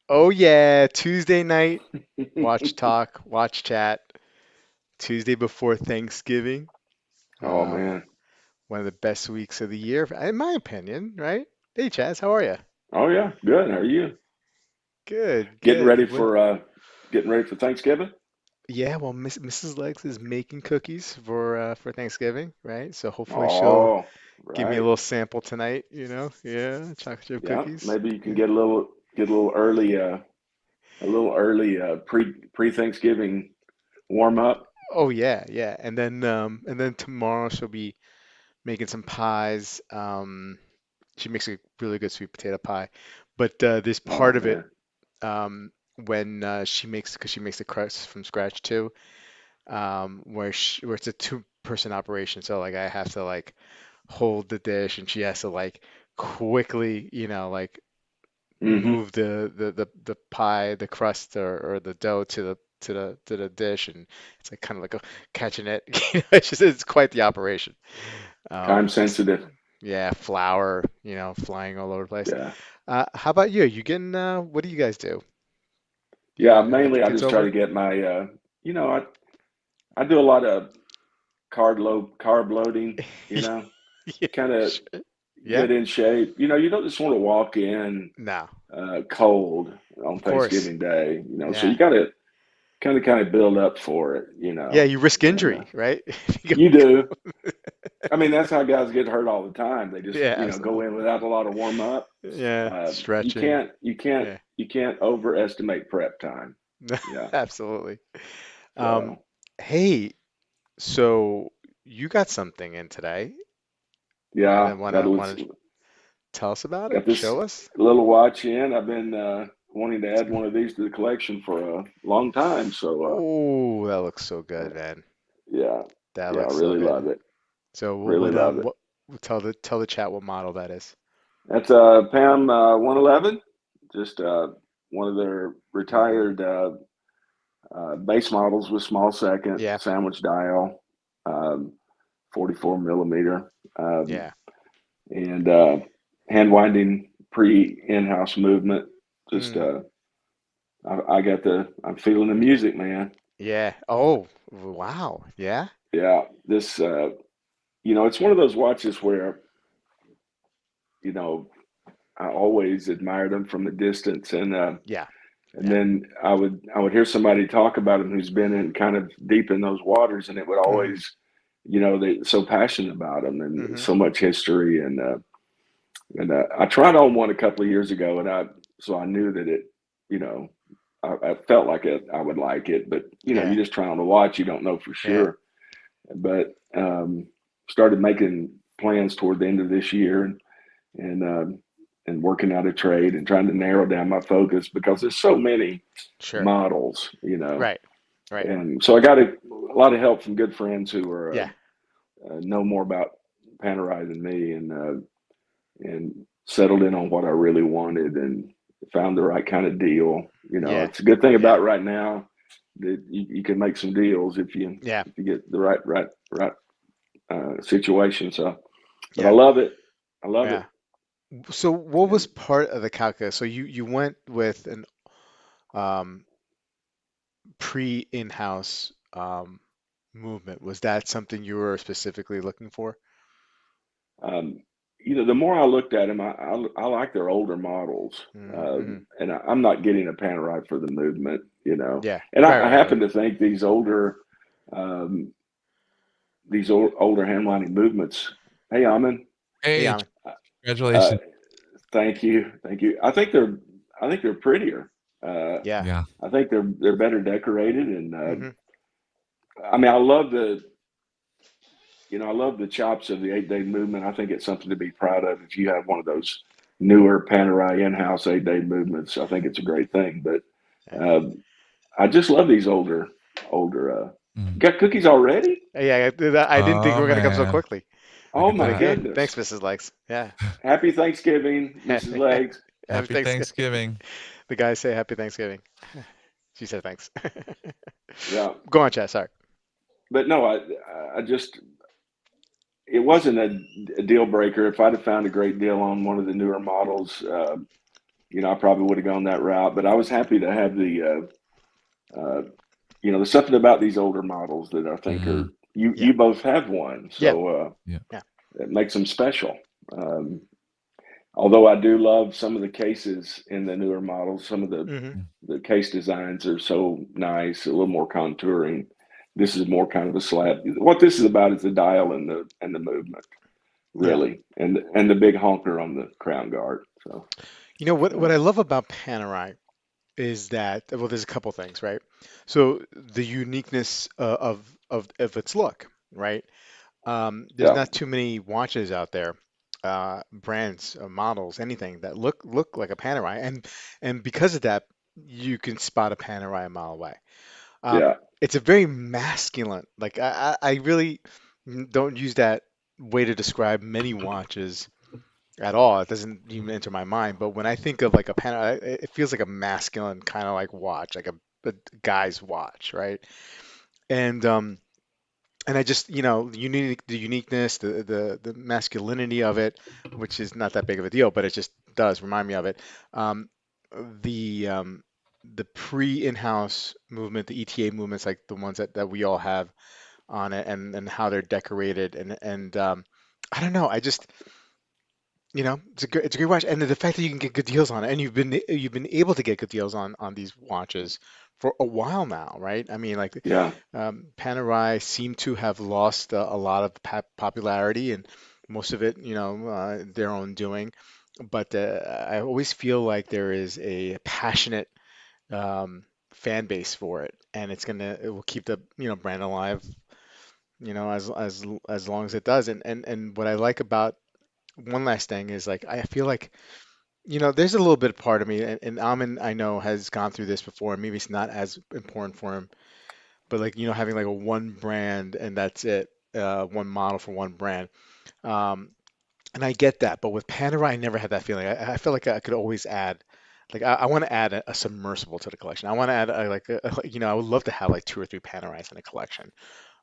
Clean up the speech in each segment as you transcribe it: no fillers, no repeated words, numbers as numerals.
Oh yeah, Tuesday night, watch talk, watch chat. Tuesday before Thanksgiving. Oh Um, man. One of the best weeks of the year, in my opinion, right? Hey Chaz, how are you? Oh yeah. Good. How are you? Good, Getting ready good. What? for Thanksgiving? Yeah, well, Mrs. Legs is making cookies for Thanksgiving, right? So hopefully she'll Oh, give me a right. little sample tonight, Yeah, chocolate chip Yeah. cookies. Maybe you can Yeah. get a little early pre Thanksgiving warm up. Oh yeah, yeah. And then tomorrow she'll be making some pies. She makes a really good sweet potato pie. But there's Oh part of it man. when because she makes the crust from scratch too, where it's a two-person operation. So like I have to like hold the dish, and she has to like quickly, like Mm-hmm. move the pie, the crust or the dough to the dish, and it's like kind of like catching it. It's quite the operation. Time Just sensitive. yeah, flour, flying all over the place. Yeah. How about you? You getting what do you guys do? Yeah. You got the Mainly, I kids just try over? to get my. You know, I do a lot of carb loading. You know, Yeah, kind of sure. Yeah. get in shape. You don't just want to walk in No, cold on of course. Thanksgiving Day, so you Yeah. got to kind of build up for it, Yeah, you risk and injury, right? If you you go- do. I mean, that's how guys get hurt all the time. They just, Yeah, go absolutely. in without a lot of warm up. Yeah, You stretching. can't, you can't, Yeah. you can't overestimate prep time. Yeah. Absolutely. Um, So hey, so you got something in today, and yeah, then wanna tell us about it? got this Show us? little watch in. I've been wanting to add one of these to the collection for a long time. So Oh, that looks so good, man. yeah, That yeah, I looks so really good. love it. So Really love it. what tell the chat what model that is. That's a Pam 111, just one of their Hmm. retired base models with small second Yeah, sandwich dial, um, 44 millimeter, um, yeah, and hand winding pre in-house movement. Just mm, I'm feeling the music, man. yeah. Oh, wow. Yeah, Yeah, this it's one of those watches where you know I always admired them from a distance, yeah, and yeah. then I would hear somebody talk about him who's been in kind of deep in those waters, and it would Hmm. always, they so passionate about him and Hmm. so much history, and I tried on one a couple of years ago, and I knew that you know, I felt like I would like it, but you Yeah, just try on the watch, you don't know for yeah, sure, but started making plans toward the end of this year, and and working out a trade and trying to narrow down my focus because there's so many sure. models, Right, right. and so I got a lot of help from good friends who are Yeah, know more about Panerai than me, and settled in on what I really wanted and found the right kind of deal. yeah, It's a good thing yeah, about right now that you can make some deals yeah, if you get the right situation. So, but I yeah, love it. I love it. yeah. So what was And part of the calculus? So you went with an um pre in-house movement. Was that something you were specifically looking for? um, the more I looked at them, I like their older models, Mm-hmm. and I'm not getting a Panerai for the movement, Yeah, And right, I right, happen right. to think um, these older handlining movements. Hey, Amin, Hey, Hey, Amin. uh, congratulations. thank you, thank you. I think they're prettier. Uh, Yeah. Yeah. I think they're better decorated, and Mm-hmm. I mean, I love the chops of the 8 day movement. I think it's something to be proud of. If you have one of those newer Panerai in-house 8 day movements, I think it's a great thing. But Yeah. um, I just love these older. Mm. You got cookies already? Yeah, I didn't think we Oh were gonna come so man, quickly. look Oh at my Like, that. hey, thanks, goodness! Mrs. Legs. Yeah. Happy Thanksgiving, Mrs. Happy Legs. Happy Thanksgiving. Thanksgiving. The guys say Happy Thanksgiving. She said thanks. Yeah, Go on, chat. Sorry. but no, I just it wasn't a deal breaker. If I'd have found a great deal on one of the newer models, I probably would have gone that route. But I was happy to have there's something about these older models that I think Mm, are you. Yeah. You both have one, Yeah. so yeah. Yeah. it makes them special. Um, Although I do love some of the cases in the newer models, some of Hmm. Mm. the case designs are so nice, a little more contouring. This is more kind of a slab. What this is about is the dial and the movement, Yeah. really, and the big honker on the crown guard. So You know what yeah, I love about Panerai is that, well, there's a couple things, right? So the uniqueness of its look, right? There's yeah, not too many watches out there, brands, models, anything that look like a Panerai, and because of that, you can spot a Panerai a mile away. Um, yeah, it's a very masculine. Like I really don't use that way to describe many watches at all. It doesn't even enter my mind. But when I think of like a Panerai, it feels like a masculine kind of like watch, like a guy's watch, right? And and I just, the uniqueness, the masculinity of it, which is not that big of a deal, but it just does remind me of it. Um, the pre-in-house movement, the ETA movements, like the ones that we all have on it, and how they're decorated, and I don't know, I just, it's a great watch, and the fact that you can get good deals on it, and you've been able to get good deals on these watches for a while now, right? I mean, like, yeah. Panerai seem to have lost a lot of popularity, and most of it, their own doing. But I always feel like there is a passionate fan base for it, and it will keep the brand alive, as long as it does. And what I like about one last thing is, like, I feel like there's a little bit part of me, and Amin, I know, has gone through this before, and maybe it's not as important for him, but, like, having like a one brand and that's it, one model for one brand. Um, and I get that, but with Panerai, I never had that feeling. I feel like I could always add, like, I want to add a submersible to the collection. I want to add I would love to have like two or three Panerais in a collection.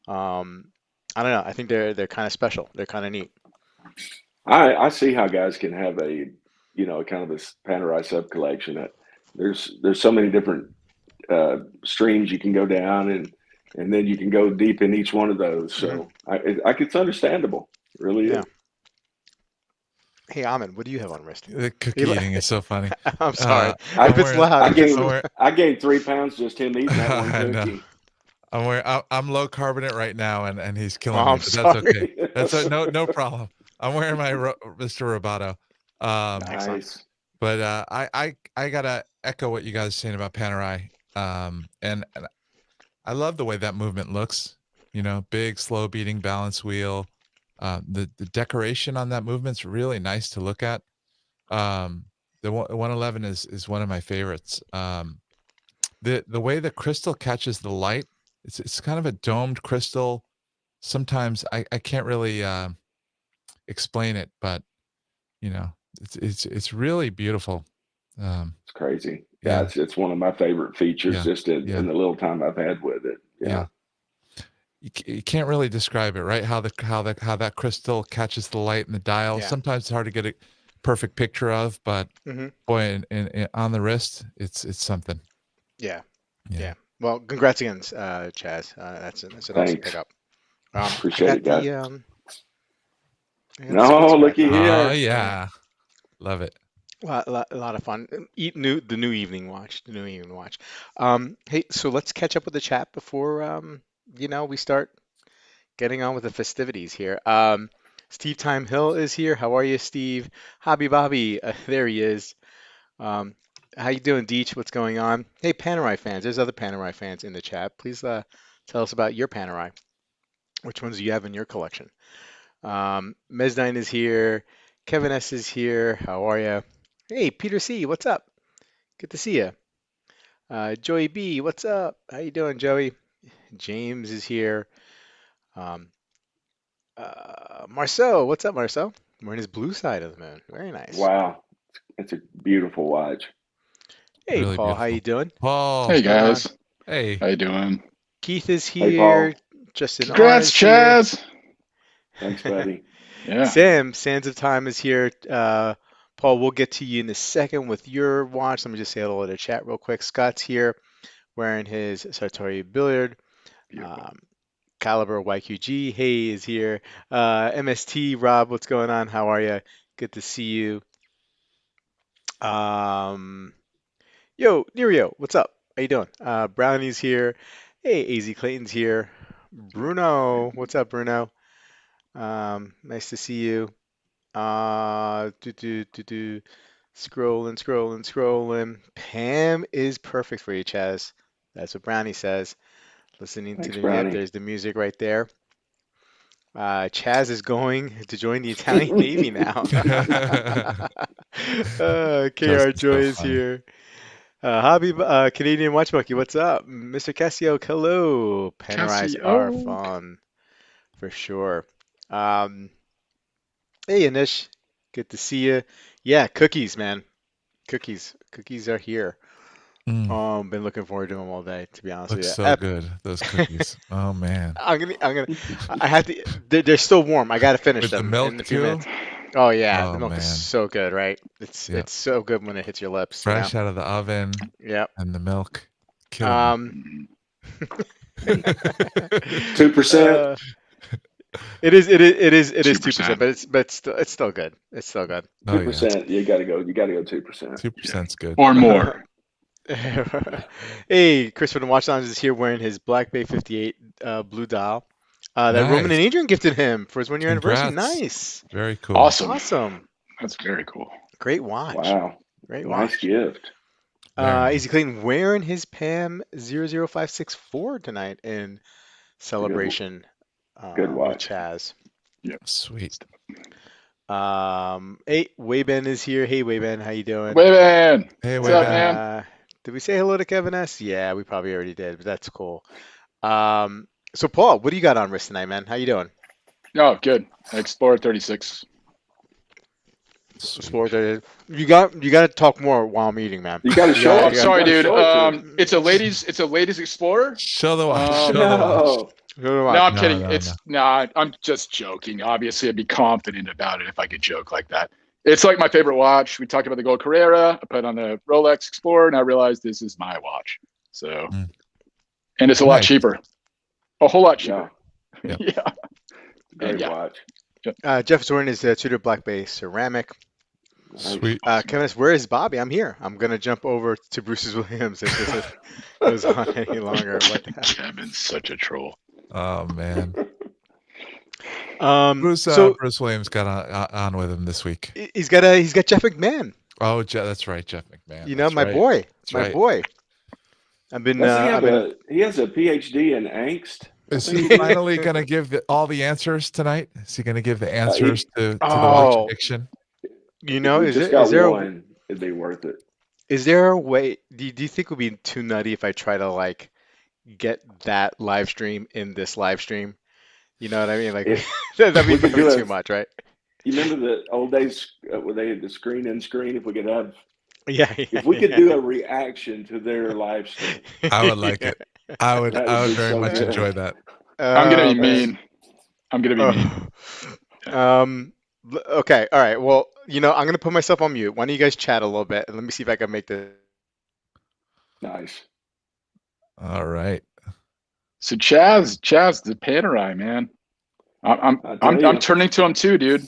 Um, I don't know. I think they're kind of special. They're kind of neat. I see how guys can have kind of this Panerai sub collection. That there's so many different streams you can go down, and then you can go deep in each one of those. Hmm. So it's understandable, it really Yeah. is. Hey, Amin, what do you have on wrist? The You cookie li- eating is so funny. I'm sorry I if I'm it's wearing. loud. I If it's I'm gained wearing. I gained 3 pounds just him eating that one I know. cookie. I'm low carbonate right now, and he's oh, killing me, I'm but that's sorry. okay. No problem. I'm wearing my Mr. Roboto. Um, Excellent. Nice. but I gotta echo what you guys are saying about Panerai. And I love the way that movement looks. Big, slow beating balance wheel. The decoration on that movement's really nice to look at. The 111 is one of my favorites. The way the crystal catches the light, it's kind of a domed crystal. Sometimes I can't really explain it, but you know, it's really beautiful. Um, It's crazy. Yeah, yeah, it's one of my favorite features yeah, just in yeah, the little time I've had with it. Yeah. yeah. You can't really describe it, right? How that crystal catches the light in the dial. Yeah. Sometimes it's hard to get a perfect picture of, but Hmm. boy, on the wrist, it's something. Yeah. Yeah. Yeah. Well, congrats again, Chaz. That's an awesome Thanks. pickup. I Appreciate got it, guys. the No, Spitzer back looky on. Oh here. yeah, love it. A lot of fun. The new evening watch. The new evening watch. Hey, so let's catch up with the chat before we start getting on with the festivities here. Steve Time Hill is here. How are you, Steve? Hobby Bobby, there he is. Um, how you doing, Deech? What's going on? Hey, Panerai fans. There's other Panerai fans in the chat. Please tell us about your Panerai. Which ones do you have in your collection? Mezdine is here. Kevin S is here. How are you? Hey, Peter C, what's up? Good to see you. Joey B, what's up? How you doing, Joey? James is here. Um, Marcel, what's up, Marcel? We're in his blue side of the moon. Very nice. Wow. It's a beautiful watch. Hey, Really Paul, how you beautiful. doing? Paul, What's Hey going on? guys, hey, how you doing? Keith is Hey, here. Paul. Justin R Congrats, is here. Chaz. Thanks, buddy. Yeah, Sands of Time is here. Paul, we'll get to you in a second with your watch. Let me just say hello to the chat real quick. Scott's here wearing his Sartori Billiard. Beautiful. Caliber YQG, hey, is here. MST, Rob, what's going on? How are you? Good to see you. Yo, Nerio, what's up? How you doing? Brownie's here. Hey, AZ Clayton's here. Bruno, what's up, Bruno? Nice to see you. Scrolling, scrolling, scrolling. Pam is perfect for you, Chaz. That's what Brownie says. Listening to Thanks, the, yep, Brownie. there's the music right there. Chaz is going to join the Italian Navy now. KR Just Joy so is funny. here. Hobby Canadian Watch Monkey, what's up? Mr. Cassio, hello. Panerais are Cassio. fun for sure. Hey, Anish, good to see you. Yeah, cookies, man. Cookies are here. Been looking forward to them all day, to be honest with Looks you. so good, those cookies. Oh man. I have to. They're still warm. I gotta finish With the them in milk a few too. minutes. Oh yeah, the Oh milk is man. so good, right? It's Yep. it's so good when it hits your lips, you know. Fresh out of the oven Yep. and the milk. Killing Mhm. 2%. It is 2%, 2%. but it's still good. It's still good. Oh yeah. 2%. You got to go 2%. 2%'s good. Or more. Hey, Chris from the Watch Lounge is here wearing his Black Bay 58 blue dial that Roman Nice. and Adrian gifted him for his 1 year anniversary. Congrats. Nice. Very cool. Awesome. Awesome. That's very cool. Great watch. Wow. Great Nice watch. gift. Very Easy Clayton wearing his PAM 00564 tonight in celebration Good with watch. Chaz. Sweet. Hey, Wayben is here. Hey, Wayben, how you doing? Wayman. Hey, What's up, Wayman. man? Did we say hello to Kevin S? Yeah, we probably already did, but that's cool. So Paul, what do you got on wrist tonight, man? How you doing? Oh, good. Explorer 36. Sweet. Sport. You got to talk more while I'm eating, man. You got to show Oh, it. I'm sorry, You dude. gotta show it to It's a ladies Explorer. Show the watch. Um, Show the watch. No. No, I'm No, kidding. no, It's nah. I'm just joking. Obviously, I'd be confident about it if I could joke like that. It's like my favorite watch. We talked about the Gold Carrera. I put on the Rolex Explorer, and I realized this is my watch. So, and it's a lot Nice. cheaper. A whole lot cheaper. Yep. Yeah. Great Yeah. watch. Jeff is wearing his Tudor Black Bay ceramic. Sweet. Kevin S, where is Bobby? I'm here. I'm gonna jump over to Bruce's Williams if this goes on any longer. What the heck? Kevin's such a troll. Oh man. Bruce Williams got on with him this week. He's got Jeff McMahon. Oh, that's right, Jeff McMahon. You know, That's my right. boy. That's My right. boy. I've been. He has a PhD in angst. Is he finally going to give all the answers tonight? Is he going to give the answers to the watch addiction? You know, if is there one, it'd be worth it. Is there a way? Do you think it would be too nutty if I try to like get that live stream in this live stream? You know what I mean? Like that'd be too much, right? You remember the old days where they had the screen in screen? If we could have, if we could yeah. do a reaction to their live stream, I would like it. I would very much enjoy that. I'm gonna be mean. I'm gonna be mean. Okay, all right. Well, you know, I'm gonna put myself on mute. Why don't you guys chat a little bit and let me see if I can make this. Nice. All right. So Chaz, the Panerai, man. I'm turning to him too, dude.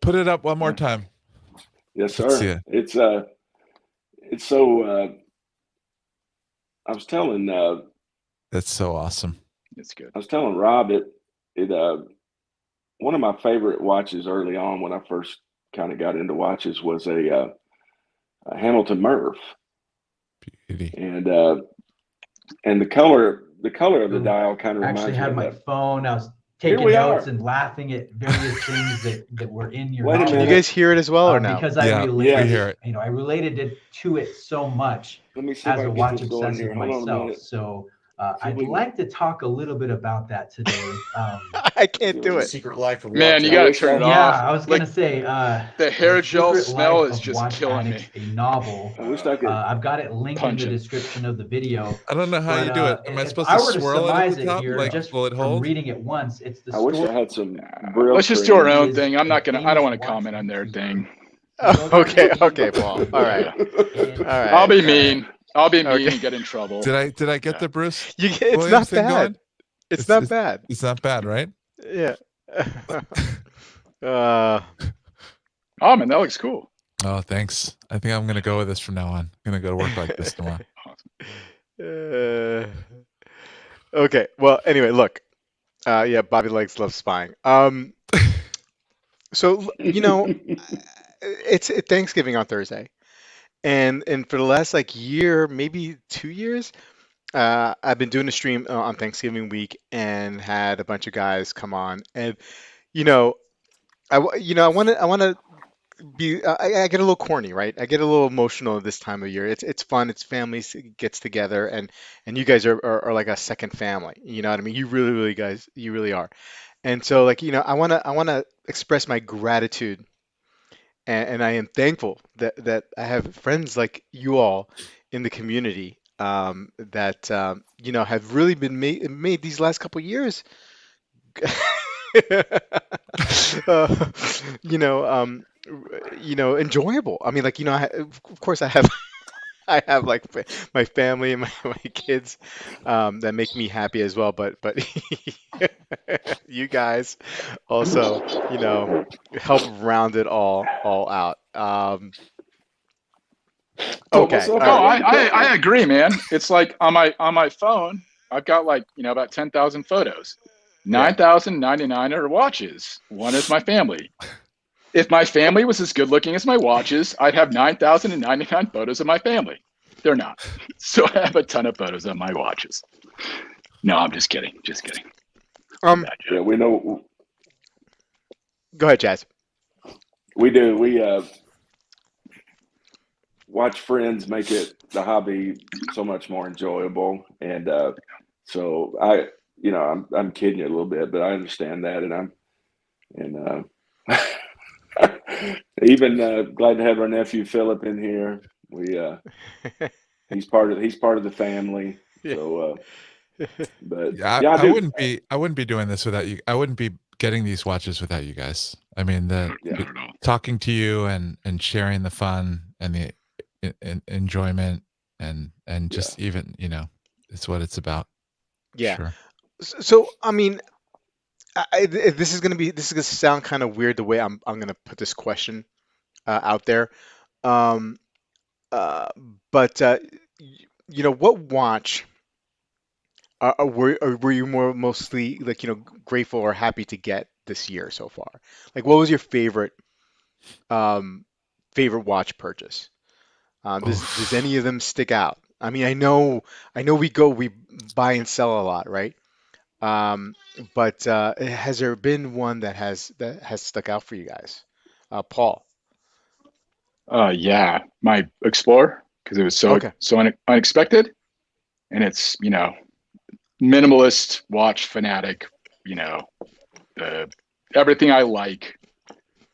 Put it up one more time. Yes, sir. It's so. I was telling. That's so awesome. It's good. I was telling Rob it one of my favorite watches early on when I first kind of got into watches was a Hamilton Murph. Beauty. And the color of the dial kind of reminds me. I actually had my phone. I was taking notes and laughing at various things that were in your. Wait a minute. Can you guys hear it as well or no? Because I related, we hear it. I related it to it so much. Let me see as a watch obsessive myself. So I'd like to talk a little bit about that today. I can't do it. Secret life of Man, you gotta turn it off. Yeah, I was gonna say the hair gel smell is just killing me. A novel. I wish I could. I've got it linked in the description of the video. I don't know how you do it. Am I supposed to swirl it at the top? Here, Like, just will it hold? From reading it once, it's the I wish I had some. Let's just do our own thing. I don't want to comment on their thing. Okay, okay, Paul. All right, Yeah. all right, I'll be all right. mean. I'll be mean Okay, and get in trouble. Did I get Yeah. the Bruce it's Williams not thing bad. going? It's It's not it's bad. it's not bad, right? Yeah. uh, Oh man, that looks cool. Oh, thanks. I think I'm gonna go with this from now on. I'm gonna go to work like this tomorrow. uh, okay. Well, anyway, look. Yeah, Bobby likes love spying. So it's Thanksgiving on Thursday, and for the last like year, maybe 2 years, I've been doing a stream on Thanksgiving week and had a bunch of guys come on, and you know, I want to be I get a little corny, right? I get a little emotional this time of year. It's fun. It's families gets together, and you guys are like a second family. You know what I mean? You really guys, you really are. And so like I want to express my gratitude, and I am thankful that I have friends like you all in the community that have really been made these last couple years uh, you know, enjoyable. I mean, like, of course, I have, I have like my family and my kids that make me happy as well. But you guys also, help round it all out. Told Okay, myself all No, right. that I, wasn't I cooking. I agree, man. It's like on my phone, I've got like about 10,000 photos. Yeah. 9,099 are watches. One is my family. If my family was as good looking as my watches, I'd have 9,099 photos of my family. They're not. So I have a ton of photos of my watches. No, I'm just kidding. Just kidding. Um. Bad Yeah, joke. we know. Go ahead, Jazz. We do. We watch friends make it the hobby so much more enjoyable, and so I'm kidding you a little bit, but I understand that, and even glad to have our nephew Philip in here. We he's part of the family. Yeah. So, but Yeah, yeah, I do. I wouldn't be doing this without you. I wouldn't be getting these watches without you guys. I mean, Yeah, Not at all. talking to you and sharing the fun and the enjoyment and yeah. just even, it's what it's about. Yeah. Sure. So, I mean, this is gonna sound kind of weird the way I'm gonna put this question out there. Um, uh, but what watch were you mostly like grateful or happy to get this year so far? Like, what was your um, favorite watch purchase? Does any of Oof. them stick out? I mean, I know we buy and sell a lot, right? Um, but has there been one that has stuck out for you guys? Paul. Yeah, my Explorer because it was Okay. so unexpected, and it's minimalist watch fanatic. You know, uh, everything I like.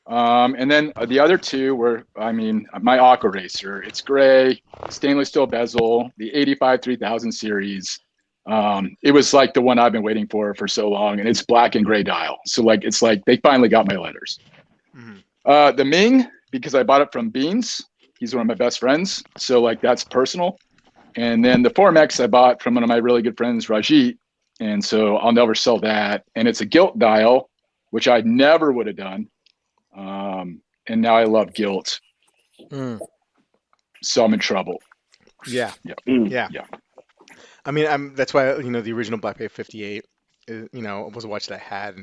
And then the other two were, I mean, my Aqua Racer. It's gray, stainless steel bezel, the 85 3000 series. It was like the one I've been waiting for so long, and it's black and gray dial. So like, it's like they finally got my letters. Mhm. The Ming, because I bought it from Beans. He's one of my best friends. So like, that's personal. And then the Formex I bought from one of my really good friends, Rajit. And so I'll never sell that. And it's a gilt dial, which I never would have done. And now I love guilt, Mm. so I'm in trouble. Yeah. Yeah, Mm. Yeah. yeah. I mean, that's why the original Black Bay 58, was a watch that I had,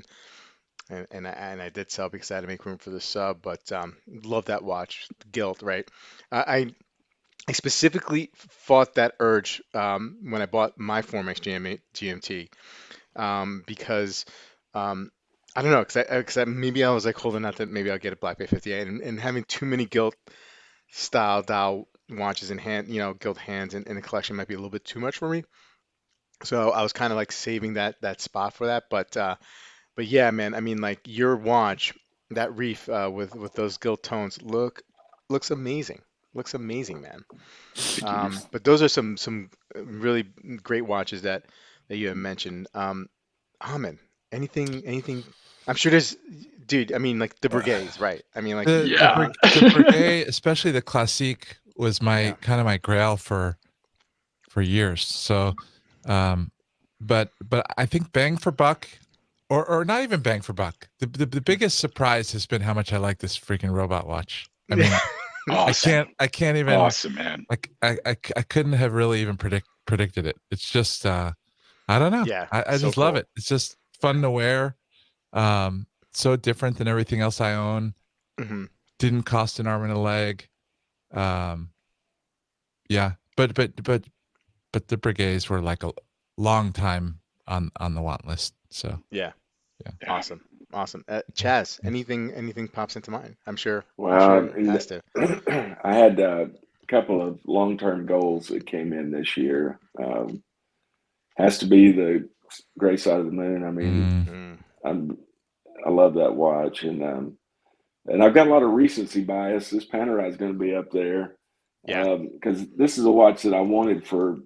and I did sell because I had to make room for the sub. But love that watch, the Gilt, right? I specifically fought that urge when I bought my Formex GMT because I don't know, because maybe I was like holding out that maybe I'll get a Black Bay 58, and having too many Gilt style dial watches in hand, Gilt hands in the collection might be a little bit too much for me. So I was kind of like saving that spot for that. But yeah, man, I mean, like your watch, that reef with those gilt tones looks amazing. Looks amazing, man. Thank you. But those are some really great watches that you have mentioned. Amin, anything? I'm sure there's. dude, I mean, like the Brigades, right? I mean, like, Yeah. The Brigade, especially the Classique, was yeah, my kind of my grail for years. So, but I think bang for buck, or not even bang for buck. The biggest surprise has been how much I like this freaking robot watch. I mean, Awesome. I can't even Awesome, man. like I couldn't have really even predicted it. It's just I don't know. yeah, I so just love cool. it. It's just fun to wear. So different than everything else I own. Hmm. Didn't cost an arm and a leg. Um, yeah, but the Brigades were like a long time on the want list. So Yeah, yeah. awesome, awesome. Chaz, anything pops into mind? I'm Well, sure it has to. I had a couple of long-term goals that came in this year. Has to be the gray side of the moon. I mean, Mm, Mm, I'm I love that watch, and I've got a lot of recency bias. This Panerai is going to be up there yeah, because this is a watch that I wanted for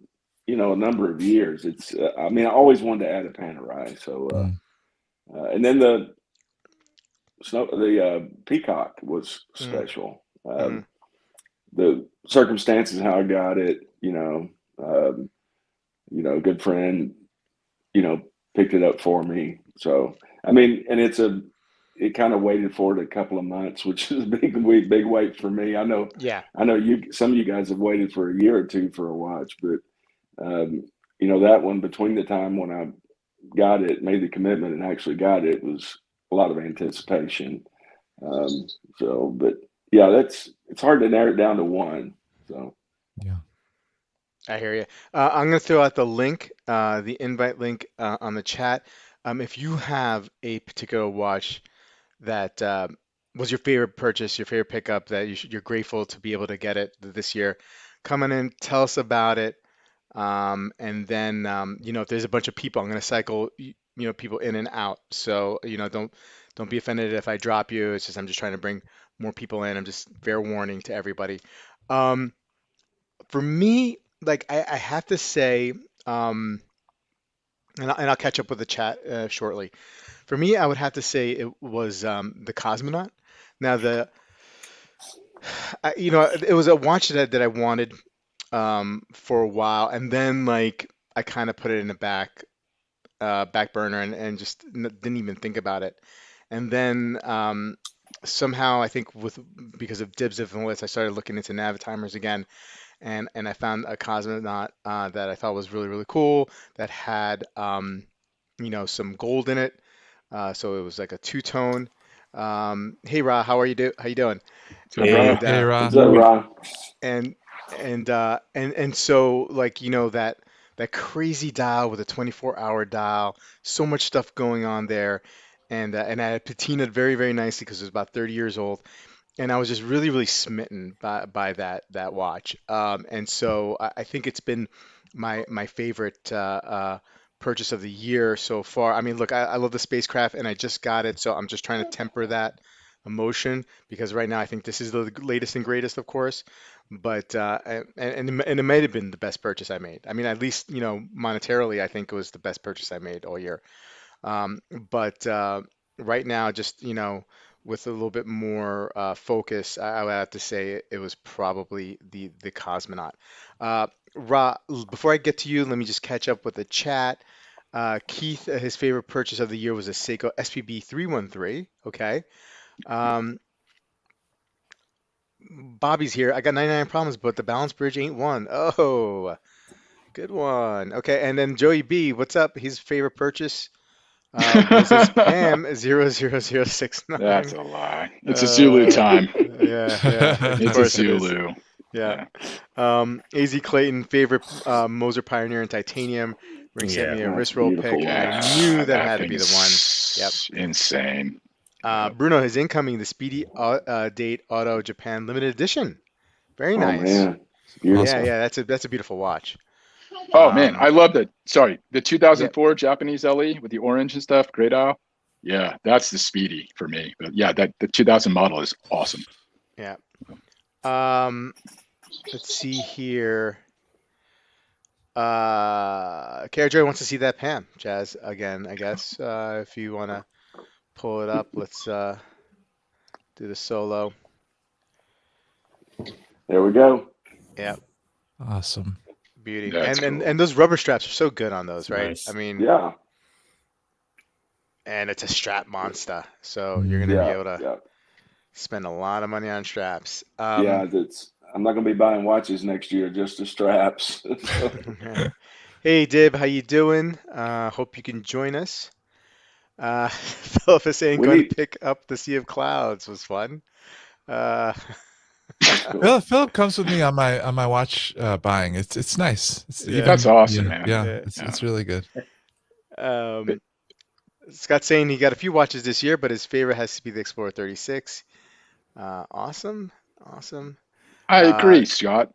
a number of years. It's I mean I always wanted to add a Panerai. So mm, and then the Peacock was mm, special. hmm, The circumstances how I got it, a good friend, you know, picked it up for me. So I mean, and it kind of waited for it a couple of months, which is a big wait for me. yeah, I know some of you guys have waited for a year or two for a watch, but that one between the time when I got it, made the commitment, and actually got it was a lot of anticipation. Um, but yeah, it's hard to narrow it down to one. So yeah. I hear you. I'm gonna throw out the link, the invite link on the chat. If you have a particular watch that was your favorite purchase, your favorite pickup that you're grateful to be able to get it this year, come on in, tell us about it. And then, if there's a bunch of people, I'm going to cycle, people in and out. So, don't be offended if I drop you. It's just I'm just trying to bring more people in. I'm just fair warning to everybody. Um, for me, like I have to say, and I'll catch up with the chat shortly. For me, I would have to say it was the Cosmonaut. Now, it was a watch that I wanted for a while, and then like I kind of put it in the back burner and just didn't even think about it. And then somehow I think because of Dibs influence, I started looking into Navitimers again, and I found a Cosmonaut that I thought was really really cool that had some gold in it. So it was like a two-tone. Hey Ra, how you doing? So, bro. And Hey, Ra. what's up, Ron? and and so like that crazy dial with a 24-hour dial, so much stuff going on there, and I had patinaed very very nicely because it was about 30 years old, and I was just really really smitten by that watch. And so I think it's been my favorite purchase of the year so far. I mean, look, I love the spacecraft, and I just got it, so I'm just trying to temper that emotion because right now I think this is the latest and greatest, of course. But and it might have been the best purchase I made. I mean, at least monetarily, I think it was the best purchase I made all year. But right now, just with a little bit more focus, I would have to say it was probably the Cosmonaut. Ra, before I get to you, let me just catch up with the chat. Keith, his favorite purchase of the year was a Seiko SPB 313. Okay. Um, Bobby's here. I got 99 problems, but the balance bridge ain't one. Oh, good one. Okay, and then Joey B, what's up? His favorite purchase was his Pam 00069. That's a lie. It's a Zulu time. Yeah, of It's a course it is. Zulu. Yeah. Yeah. AZ Clayton, favorite Moser Pioneer in titanium. Ring sent Yeah. me a That's wrist a roll beautiful pick. I watch. knew that That had to be the one. Yep. thing's insane. Yeah. Bruno, his incoming, the Speedy Date Auto Japan limited edition. Very Oh nice. man, it's Yeah, beautiful. Awesome. yeah, that's a beautiful watch. Oh man, I Um, love the the yeah, 2004 Japanese LE with the orange and stuff. Great dial. Yeah, that's the speedy for me. But yeah, that the 2000 model is awesome. yeah. Um, let's see here. Kara Joy wants to see that Pam Jazz again, I guess. If you want to pull it up. Let's do the solo. There we go. Yeah, Awesome. beauty. That's And cool. those rubber straps are so good on those, right? Nice. I mean, Yeah, and it's a strap monster, so you're gonna be yeah, able to yeah, spend a lot of money on straps. yeah. I'm not gonna be buying watches next year, just the straps. Hey Dib, how you doing? Hope you can join us. Philip is saying We going to need. pick up the Sea of Clouds was fun. Uh, That's cool. Philip comes with me on my watch buying. It's nice. It's Yeah. That's awesome, man. Yeah, Yeah. it's really good. Um, Scott's saying he got a few watches this year, but his favorite has to be the Explorer 36. Awesome, awesome. I agree, Scott.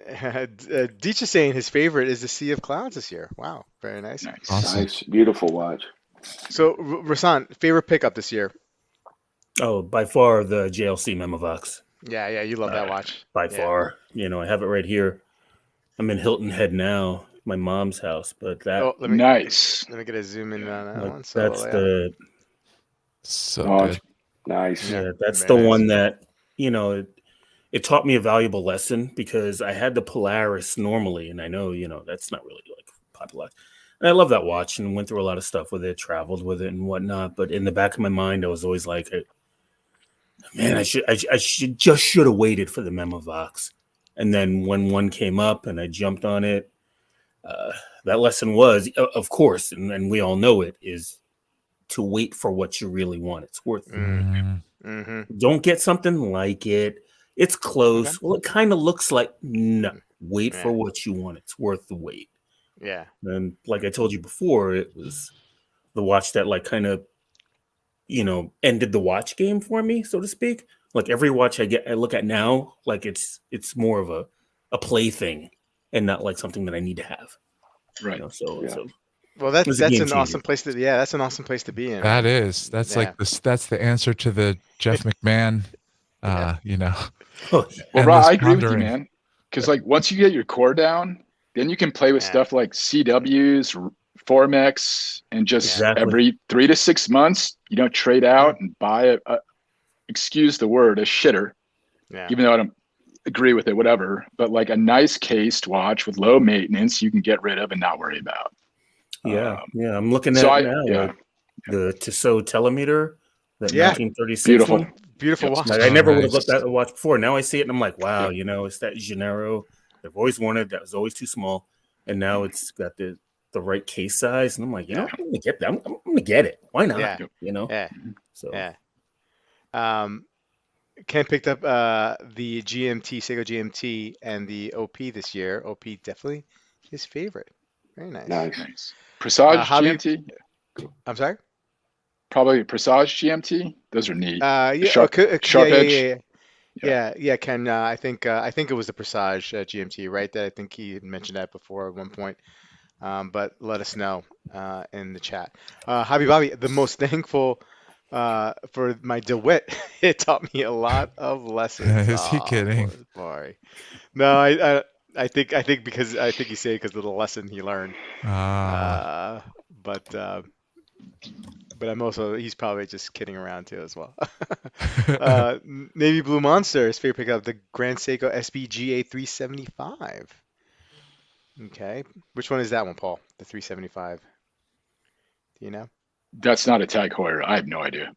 Deech is saying his favorite is the Sea of Clouds this year. Wow, very nice. Nice. Awesome. Nice, beautiful watch. So, Rasan, favorite pickup this year? Oh, by far the JLC Memovox. Yeah, you love that watch. By Yeah. far. I have it right here. I'm in Hilton Head now, my mom's house, but that Oh, Nice. let me get a zoom in on that like, one. So, that's yeah. the So Oh, good. it's nice. Yeah, that's very the nice. one that it taught me a valuable lesson because I had the Polaris normally, and I know that's not really like popular. And I love that watch and went through a lot of stuff with it, traveled with it and whatnot. But in the back of my mind, I was always like, man, I should have waited for the Memovox. And then when one came up and I jumped on it, that lesson was, of course, and we all know it, is to wait for what you really want. It's worth it. Mm-hmm. Don't get something like it. It's close. Okay. Well, it kind of looks like, no, wait Yeah. for what you want. It's worth the wait. Yeah. And like I told you before, it was the watch that like kind of, ended the watch game for me, so to speak. Like every watch I look at now, like it's more of a play thing and not like something that I need to have. Right. So Well, it was a that's game an changer. awesome place to. Yeah, that's an awesome place to be in. That man. is. That's Yeah. like this. That's the answer to the Jeff McMahon. Yeah. Well, endless Rob, I agree with you, pondering. man. Because like once you get your core down, then you can play with Yeah. stuff like CWs, Formex, and just Exactly. every 3 to 6 months, trade out and buy excuse the word, a shitter. Yeah. Even though I don't agree with it, whatever. But like a nice cased watch with low maintenance, you can get rid of and not worry about. Yeah. I'm looking at So now the Tissot telemeter, that Yeah. 1936 Beautiful. one. Beautiful Yep. watch. Like, I never would have nice. looked at the watch before. Now I see it and I'm like, wow, it's that Gennaro. I've always wanted. That was always too small, and now it's got the right case size. And I'm like, I'm gonna get that. I'm gonna get it. Why not? Yeah. Yeah. So Yeah. Ken picked up the GMT, Seiko GMT, and the OP this year. OP definitely his favorite. Very nice. Nice. Presage Javi- GMT? I'm sorry? Probably Presage GMT. Those are neat. Yeah, Sharp- sharp yeah, edge. yeah, Ken. I think it was the Presage GMT, right? That I think he had mentioned that before at one point. But let us know in the chat. Javi Bobby, the most thankful for my DeWitt. It taught me a lot of lessons. Is he kidding? Boy. No, I think because I think he said because of the lesson he learned. But I'm also he's probably just kidding around too as well. Navy Blue Monster, his favorite pickup, the Grand Seiko SBGA 375. Okay, which one is that one, Paul? The 375. Do you know? That's not a Tag Heuer. I have no idea.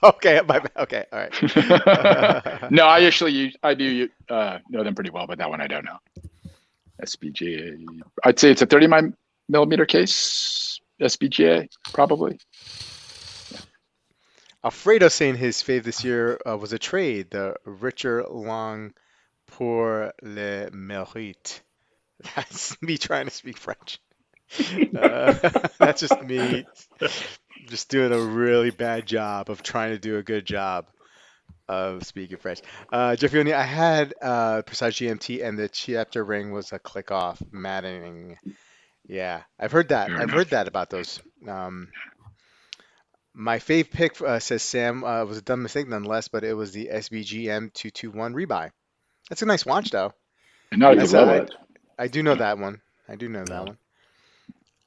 Okay, okay, all right. No, I do know them pretty well, but that one I don't know. SBGA. I'd say it's a 30mm case. SBGA, probably. Alfredo saying his fave this year was a trade, the Richard Long pour le mérite. That's me trying to speak French. That's just me just doing a really bad job of trying to do a good job of speaking French. Jeffrey O'Neill, I had Presage GMT and the chapter ring was a click off, maddening. Yeah, I've heard that. Fair I've enough. heard that about those. My fave pick, says Sam, was a dumb mistake nonetheless, but it was the SBGM 221 rebuy. That's a nice watch, though. And not a That's good a- wallet. I do know that one. I do know that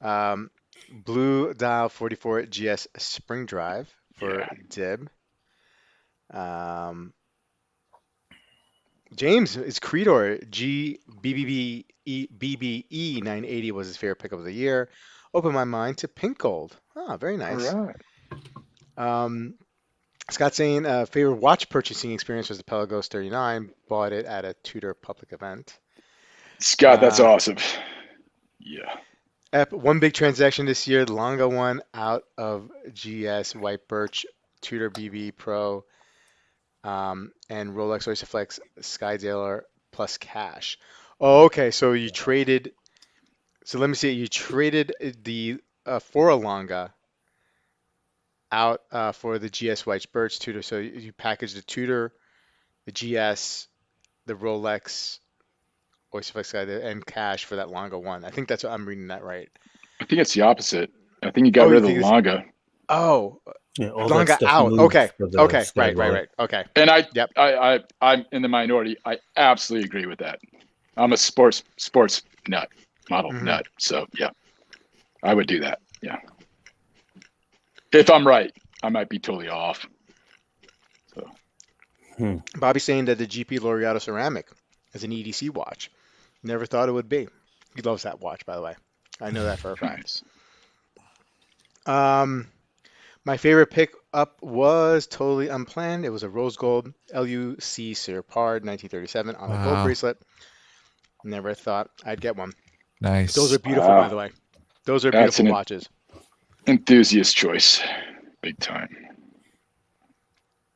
one. Blue Dial 44 GS Spring Drive for Yeah. Dib. James is Creedor BBE 980 was his favorite pickup of the year. Opened my mind to Pink Gold. Oh, very All nice. right. Scott saying favorite watch purchasing experience was the Pelagos 39. Bought it at a Tudor public event. Scott, that's awesome. Yeah. One big transaction this year, the Longa one out of GS White Birch Tudor BB Pro and Rolex Oyster Flex Skydaler plus cash. Oh, okay. So you traded. So let me see. You traded the for a Longa out for the GS White Birch Tudor. So you packaged the Tudor, the GS, the Rolex Oyster Flex Skydaler, and cash for that Longa one. I think that's what I'm reading that right. I think it's the opposite. I think you got Oh, rid you of the think Longa. Oh, Yeah, all that Longa stuff out. moved Okay. for the Okay. Sky Right. Dweller. Okay. And Yep. I'm in the minority. I absolutely agree with that. I'm a sports nut, model Mhm. nut. So yeah, I would do that. Yeah. If I'm right, I might be totally off. So Bobby's saying that the GP Laureato ceramic is an EDC watch. Never thought it would be. He loves that watch, by the way. I know that for a fact. My favorite pick up was totally unplanned. It was a rose gold LUC Sir Pard 1937 on a gold Wow. bracelet. Never thought I'd get one. Nice. Those are beautiful, by the way. Those are That's beautiful watches. enthusiast choice, big time.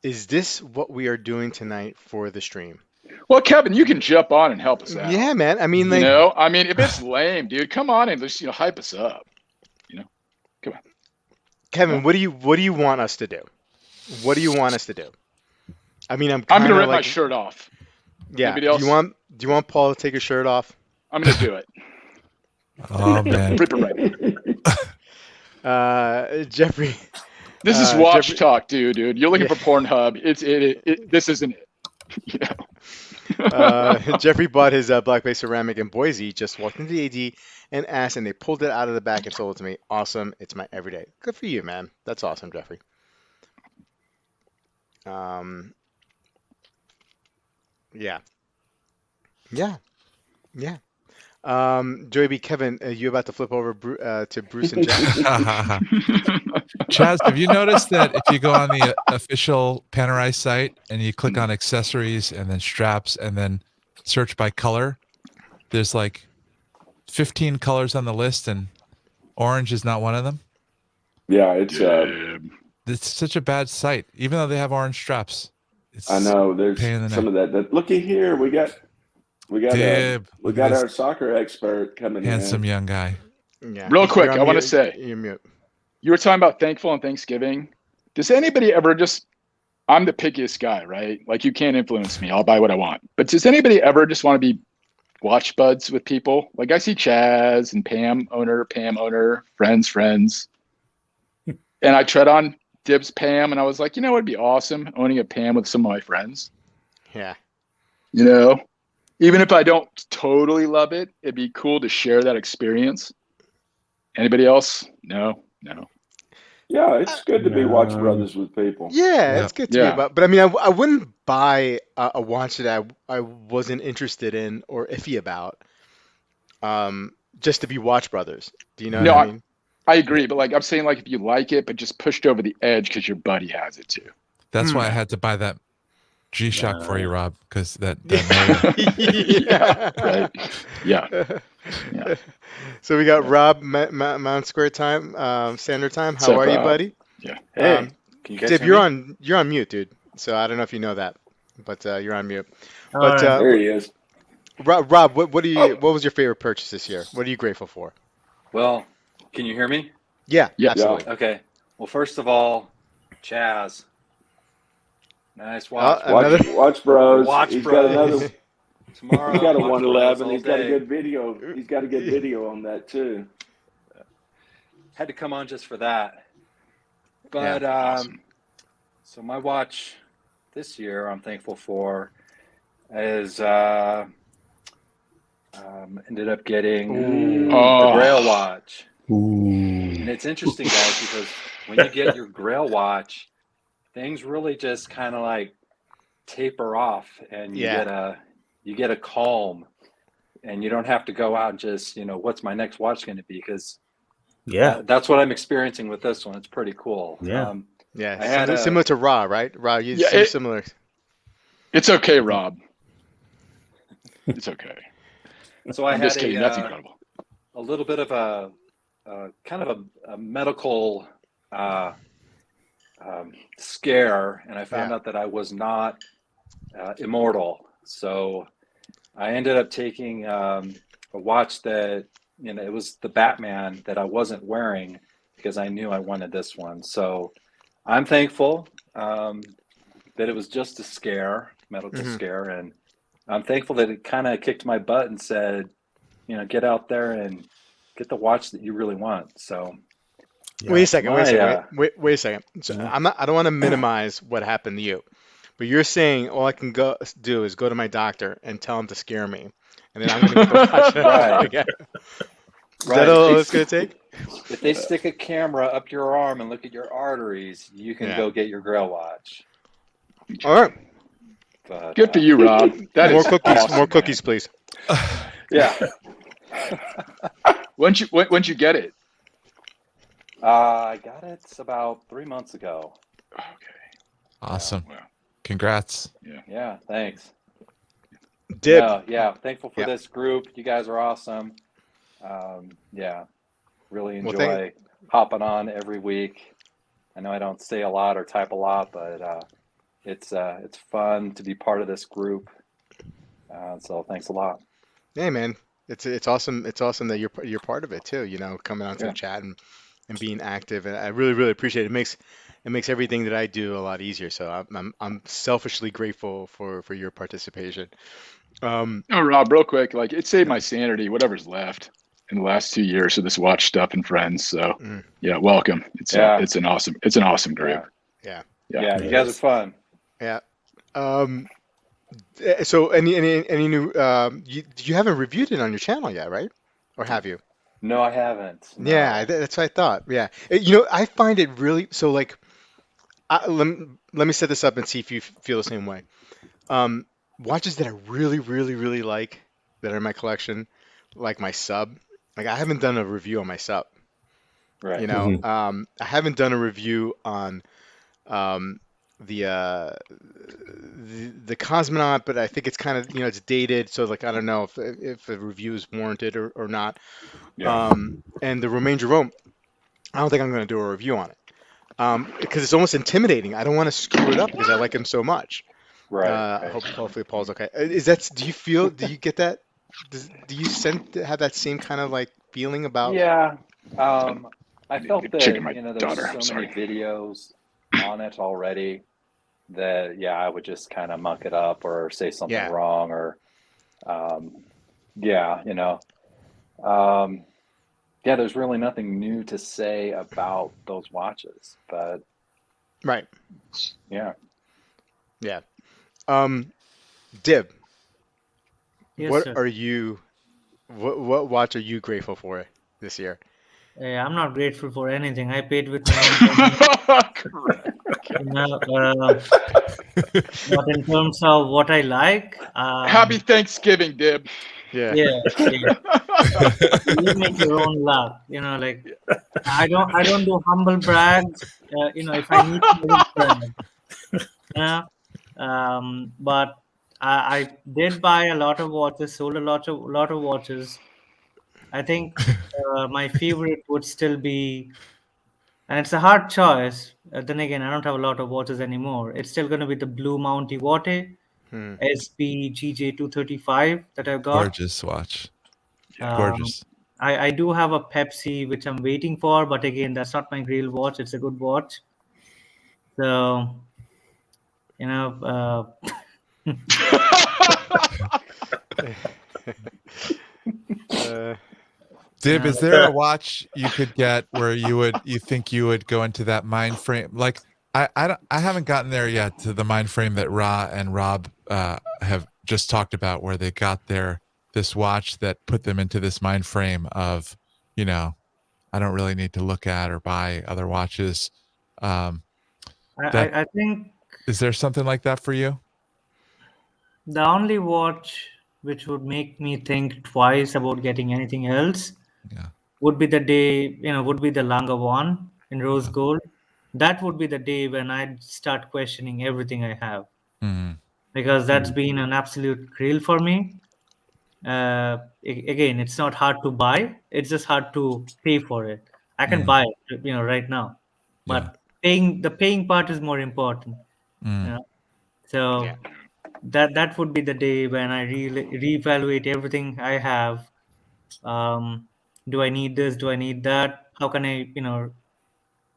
Is this what we are doing tonight for the stream? Well, Kevin, you can jump on and help us out. Yeah, man. I mean, You know, I mean, if it's lame, dude, come on and just hype us up. Come on, Kevin, what do you want us to do? What do you want us to do? I mean, I'm gonna rip like, my shirt off. Yeah. Anybody else? Do you want Paul to take his shirt off? I'm gonna do it. Oh man. Rip it right. Jeffrey. This is watch Jeffrey, talk, dude. You're looking for Pornhub. This isn't it. You know. Jeffrey bought his black base ceramic in Boise. Just walked into the AD and asked, and they pulled it out of the back and sold it to me. Awesome. It's my everyday. Good for you, man. That's awesome, Jeffrey. Yeah. Joey B. Kevin, you about to flip over to Bruce and Jack? Chaz, have you noticed that if you go on the official Panerai site and you click on accessories and then straps and then search by color, there's like 15 colors on the list and orange is not one of them? Yeah, it's It's such a bad site, even though they have orange straps. I know there's some of that. Looky here, we got Dib. our soccer expert coming handsome in. young guy. Yeah. Real quick, I want to mute. say, You're mute. you were talking about thankful and Thanksgiving. Does anybody ever I'm the pickiest guy, right? Like, you can't influence me. I'll buy what I want. But does anybody ever just want to be watch buds with people? Like, I see Chaz and Pam owner, friends. And I tread on Dib's Pam, and I was like, it'd be awesome owning a Pam with some of my friends. Yeah. Even if I don't totally love it, it'd be cool to share that experience. Anybody else? No. Yeah, it's good to be watch brothers with people. Yeah, it's good to be about. But I mean, I wouldn't buy a watch that I wasn't interested in or iffy about, just to be watch brothers. Do you know what I mean? I agree, but I'm saying, if you like it, but just pushed over the edge because your buddy has it too. That's why I had to buy that G-Shock for you, Rob, because that Yeah. So we got Rob Mount Square time, Standard Time. How are you, buddy? Yeah. Hey, can you guys Dib, hear you're on mute, dude. So I don't know if you know that, but you're on mute. But there he is. Rob, what was your favorite purchase this year? What are you grateful for? Well, can you hear me? Yeah, Yes. absolutely. Okay. Well, first of all, Chaz. Nice watch. Watch Bros. Watch He's Bros. got another. Tomorrow, He's got a Watch 111. Bros He's got a all good video. He's got a good video on that too. Had to come on just for that. But awesome. So my watch this year, I'm thankful for, is ended up getting the Grail watch. Ooh. And it's interesting, guys, because when you get your Grail watch, things really just kind of like taper off, and you get a calm, and you don't have to go out and just, what's my next watch going to be? Because that's what I'm experiencing with this one. It's pretty cool. Yeah. I had similar to Ra, right? Ra, you similar. It's okay, Rob. It's okay. So I I'm had just kidding. That's incredible. A little bit of a kind of a medical scare, and I found out that I was not immortal. So I ended up taking a watch that, it was the Batman that I wasn't wearing because I knew I wanted this one. So I'm thankful that it was just a scare, medical scare, and I'm thankful that it kind of kicked my butt and said, get out there and get the watch that you really want. So wait a second. Wait a second. So I don't want to minimize what happened to you, but you're saying all I can do is go to my doctor and tell him to scare me, and then I'm going to get the watch. Right. Is that all it's going to take? If they stick a camera up your arm and look at your arteries, you can go get your Grail watch. All right. But, good for you, Rob. That more is cookies. awesome, More cookies, please. Yeah. When'd you get it? I got it about 3 months ago. Okay. Awesome. Wow. Congrats. Yeah, thanks. Dib. Thankful for this group. You guys are awesome. Really enjoy hopping on every week. I know I don't say a lot or type a lot, but it's fun to be part of this group. So thanks a lot. Hey, man, it's awesome. It's awesome that you're part of it too. Coming onto the chat and being active, and I really appreciate it. It makes everything that I do a lot easier. So I'm selfishly grateful for your participation. Rob, real quick, like it saved my sanity, whatever's left in the last 2 years of this watch stuff and friends. So welcome. It's an awesome group. Yeah, you guys are fun. Yeah. So any new you haven't reviewed it on your channel yet, right? Or have you? No, I haven't. No. Yeah, that's what I thought. Yeah. I find it really so like let me set this up and see if you feel the same way. Watches that I really like that are in my collection, like my sub. Like I haven't done a review on my sub. Right. I haven't done a review on the cosmonaut, but I think it's kind of it's dated, so like I don't know if a review is warranted or not. And the Romain Jerome, I don't think I'm going to do a review on it because it's almost intimidating. I don't want to screw it up because I like him so much. Right. Hopefully Paul's okay. Do you get that? Do you have that same kind of like feeling about? Yeah. I felt that there's so many videos on it already that I would just kind of muck it up or say something wrong or there's really nothing new to say about those watches, but right. Yeah. Dib, yes, what sir. are you what watch are you grateful for this year? I'm not grateful for anything. I paid with my own but in terms of what I like, Happy Thanksgiving, Dib. Yeah. You make your own luck. Like I don't do humble brags. If I need to brag. But I did buy a lot of watches, sold a lot of watches. I think my favorite would still be, and it's a hard choice. Then again, I don't have a lot of watches anymore. It's still going to be the Blue Mountie Watte SB GJ235 that I've got. Gorgeous watch. Gorgeous. I do have a Pepsi which I'm waiting for, but again, that's not my Grail watch. It's a good watch. So, Dib, is there a watch you could get where you think you would go into that mind frame? Like I haven't gotten there yet to the mind frame that Ra and Rob have just talked about, where they got this watch that put them into this mind frame of, I don't really need to look at or buy other watches. I, That I think is there something like that for you? the only watch which would make me think twice about getting anything else Yeah. would be the day, would be the Langa one in rose Yeah. gold. That would be the day when I'd start questioning everything I have, Mhm. because that's been an absolute Grail for me. Again, it's not hard to buy; it's just hard to pay for it. I can Mhm. buy it, right now, Yeah. but paying part is more important. You Mm. know? So Yeah. that would be the day when I reevaluate everything I have. Do I need this? Do I need that? How can I,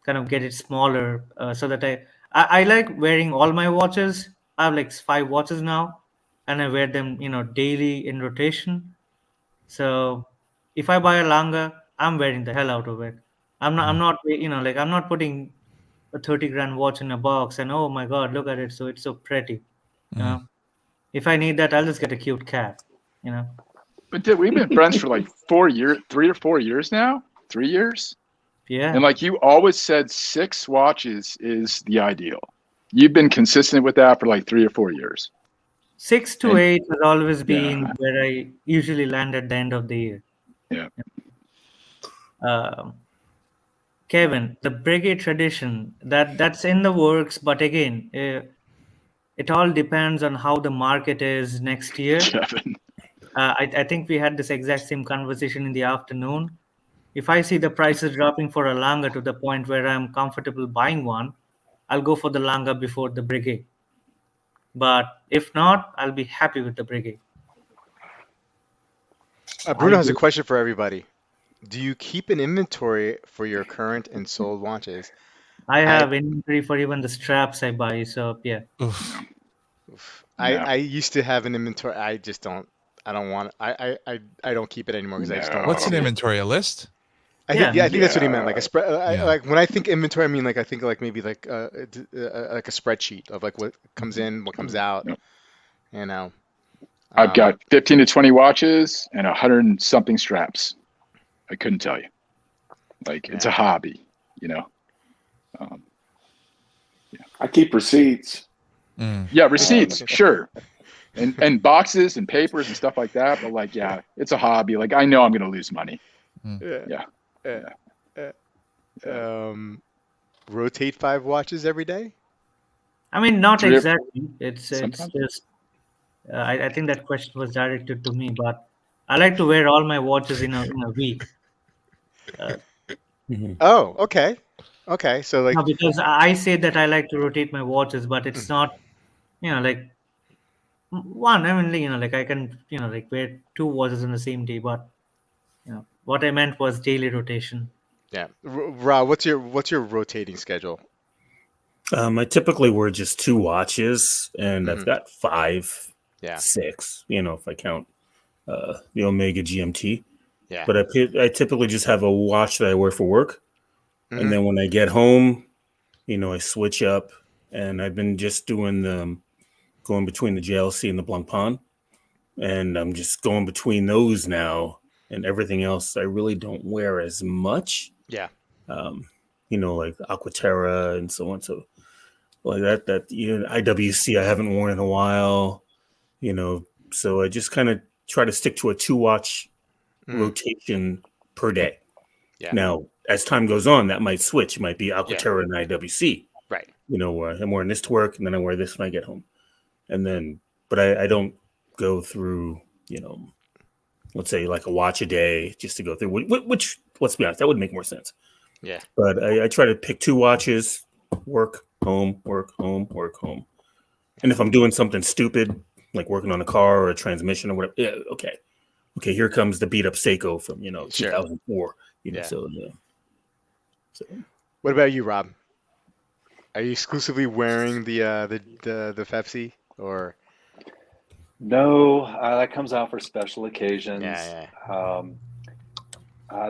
kind of get it smaller, so that I like wearing all my watches. I have like 5 watches now, and I wear them, daily in rotation. So if I buy a Langa, I'm wearing the hell out of it. I'm not, like I'm not putting a 30 grand watch in a box and oh my god, look at it. So it's so pretty. You Mm. know, if I need that, I'll just get a cute cat. You know. But dude, we've been friends for like 4 years, 3 or 4 years now. 3 years. And Yeah. like you always said, 6 watches is the ideal. You've been consistent with that for like 3 or 4 years. 6 to And 8 has always yeah, been where I usually land at the end of the year. yeah. Um, Kevin, the brigade tradition that's in the works, but again, it all depends on how the market is next year. Kevin. I think we had this exact same conversation in the afternoon. If I see the prices dropping for a Langa to the point where I'm comfortable buying one, I'll go for the Langa before the brigade. But if not, I'll be happy with the brigade. I Bruno has a do. question for everybody. Do you keep an inventory for your current and sold watches? I I have inventory for even the straps I buy, so yeah. Oof. Oof. No, I used to have an inventory. I just don't. I don't want. I don't keep it anymore because I just don't want to What's no. an see it. inventory? A list? Yeah. I think that's what he meant. Like a Yeah. spread. Yeah. Like when I think inventory, I mean like I think like maybe like a spreadsheet of like what comes in, what comes out. No. You know. I've Um, got 15 to 20 watches and 100 and something straps. I couldn't tell you. Like it's yeah. a hobby, you know. Um, I keep receipts. Mm. yeah, receipts, sure, and boxes and papers and stuff like that. But like, yeah, it's a hobby. Like I know I'm gonna lose money. Yeah. Yeah. Rotate 5 watches every day? I mean, not 3 or exactly. It's sometimes. just I think that question was directed to me, but I like to wear all my watches in a week. Mhm. Oh, okay. Okay. So No, like, because I say that I like to rotate my watches, but it's not, like one. I mean, like I can, like wear 2 watches on the same day, but what I meant was daily rotation. yeah. Rob, what's your rotating schedule? I typically wear just 2 watches, and I've Hmm. got five, Yeah. 6. If I count the Omega GMT. Yeah. But I typically just have a watch that I wear for work, and Hmm. then when I get home, I switch up, and I've been just doing going between the JLC and the Blancpain, and I'm just going between those now, and everything else I really don't wear as much. Yeah. Like Aquaterra and so on. So like that IWC I haven't worn in a while. So I just kind of try to stick to a 2 watch Mm. rotation per day. Yeah. Now, as time goes on, that might switch. It might be Yeah. Aquaterra and IWC. Right. Where I'm wearing this to work, and then I wear this when I get home. And then, but I don't go through, let's say like a watch a day just to go through, which let's be honest, that would make more sense. Yeah. But I try to pick 2 watches, work, home, work, home, work, home. And if I'm doing something stupid, like working on a car or a transmission or whatever, yeah, okay, here comes the beat up Seiko from Sure. 2004. Yeah. So yeah. So What about you, Rob? Are you exclusively wearing the Pepsi or? No, that comes out for special occasions. Yeah.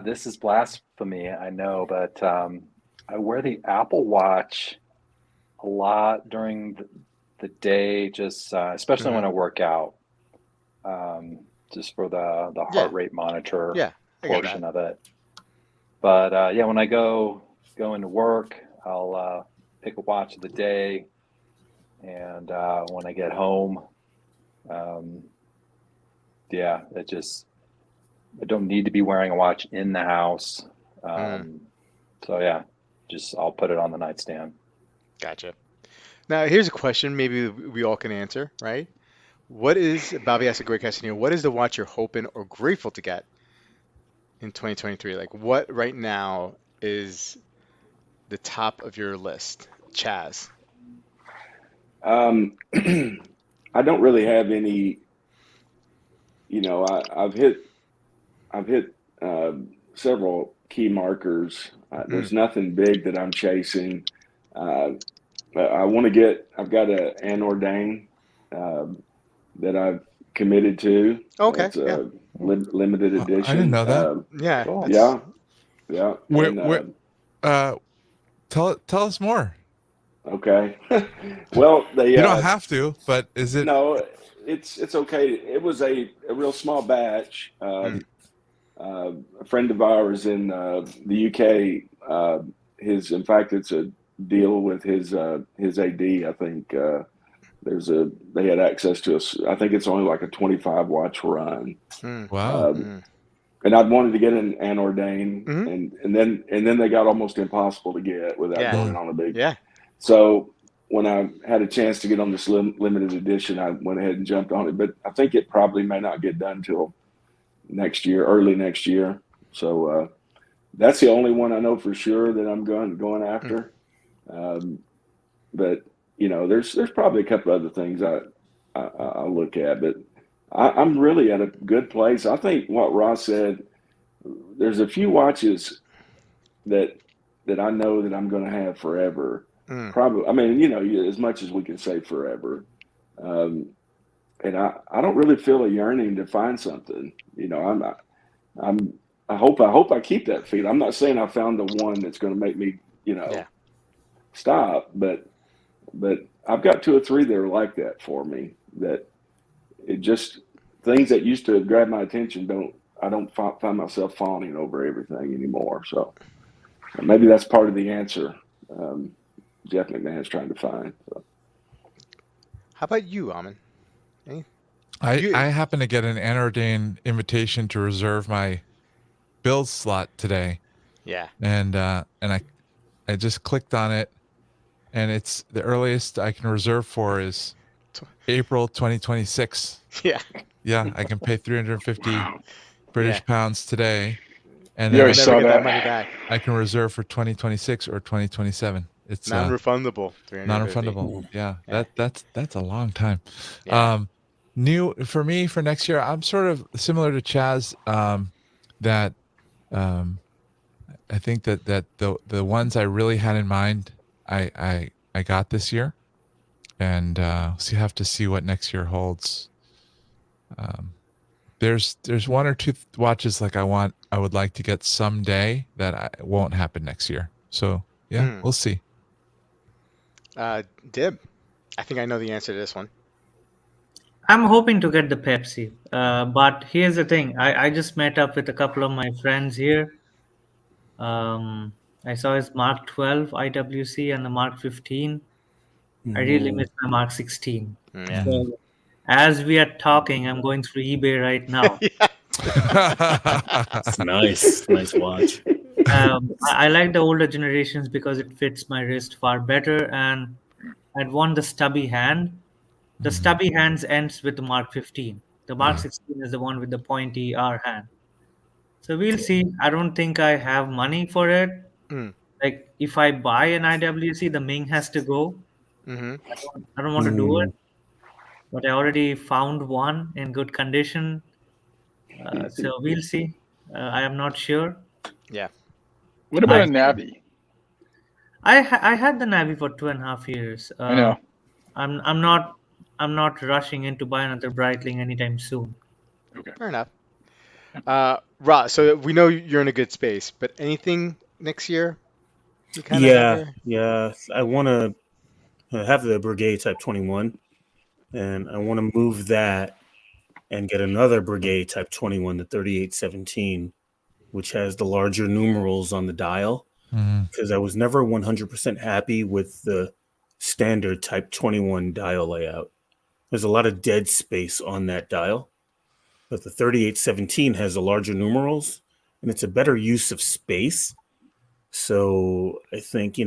This is blasphemy, I know, but I wear the Apple Watch a lot during the day, just especially when I work out, just for the Yeah. heart rate monitor Yeah. I get portion that. of it. But yeah, when I go into work, I'll pick a watch of the day, and when I get home, yeah, I don't need to be wearing a watch in the house. So yeah, I'll put it on the nightstand. Gotcha. Now, here's a question maybe we all can answer, right? Bobby asked a great question here. What is the watch you're hoping or grateful to get in 2023? Like, what right now is the top of your list? Chaz. I don't really have any. I've hit several key markers. There's nothing big that I'm chasing. I want to get. I've got an Anordain that I've committed to. Okay. It's a limited edition. I didn't know that. Yeah. Cool. Yeah. Tell us more. Okay. Well, you don't have to, but is it? No, it's okay. It was a real small batch. A friend of ours in the UK. In fact, it's a deal with his AD. I think they had access to us. I think it's only like a 25 watch run. Wow. And I'd wanted to get an Anordain, and then they got almost impossible to get without going on a big. Yeah. So when I had a chance to get on this limited edition, I went ahead and jumped on it. But I think it probably may not get done till next year, early next year. So that's the only one I know for sure that I'm going after. But there's probably a couple other things I look at, but I'm really at a good place. I think what Ross said. There's a few watches that I know that I'm going to have forever. Probably, I mean, as much as we can say forever. And I don't really feel a yearning to find something. I hope I keep that feeling. I'm not saying I found the one that's going to make me, stop, but I've got two or three that are like that for me. That it just things that used to grab my attention I don't find myself fawning over everything anymore. So maybe that's part of the answer. Jeff McMahon's trying to find. So. How about you, Amin? I happen to get an Anordain invitation to reserve my build slot today. Yeah. And I just clicked on it, and it's the earliest I can reserve for is April 2026. Yeah. Yeah, I can pay 350 British pounds today, and you then saw that money back. I can reserve for 2026 or 2027. It's non-refundable. Non-refundable. Yeah. That's a long time. Yeah. New for me for next year, I'm sort of similar to Chaz. That I think that the ones I really had in mind, I got this year, and so you have to see what next year holds. There's one or two watches like I would like to get someday that won't happen next year. So yeah, we'll see. Dib, I think I know the answer to this one. I'm hoping to get the Pepsi, but here's the thing. I just met up with a couple of my friends here. I saw his Mark 12 IWC and the Mark 15. I really miss my Mark 16. Yeah. So, as we are talking, I'm going through eBay right now. Nice watch. I like the older generations because it fits my wrist far better, and I'd want the stubby hand. The stubby hands ends with the Mark 15. The Mark 16 is the one with the pointy R hand. So we'll see. I don't think I have money for it. Like if I buy an IWC, the Ming has to go. I don't want to do it, but I already found one in good condition. So we'll see. I am not sure. Yeah. What about a Navi? I had the Navi for 2.5 years. I know. I'm not rushing in to buy another Breitling anytime soon. Okay. Fair enough. Ross, so we know you're in a good space, but anything next year? Yeah. I want to have the Brigade Type 21, and I want to move that and get another Brigade Type 21, the 3817, which has the larger numerals on the dial, because I was never 100% happy with the standard Type 21 dial layout. There's a lot of dead space on that dial, but the 3817 has the larger numerals, and it's a better use of space. So I think,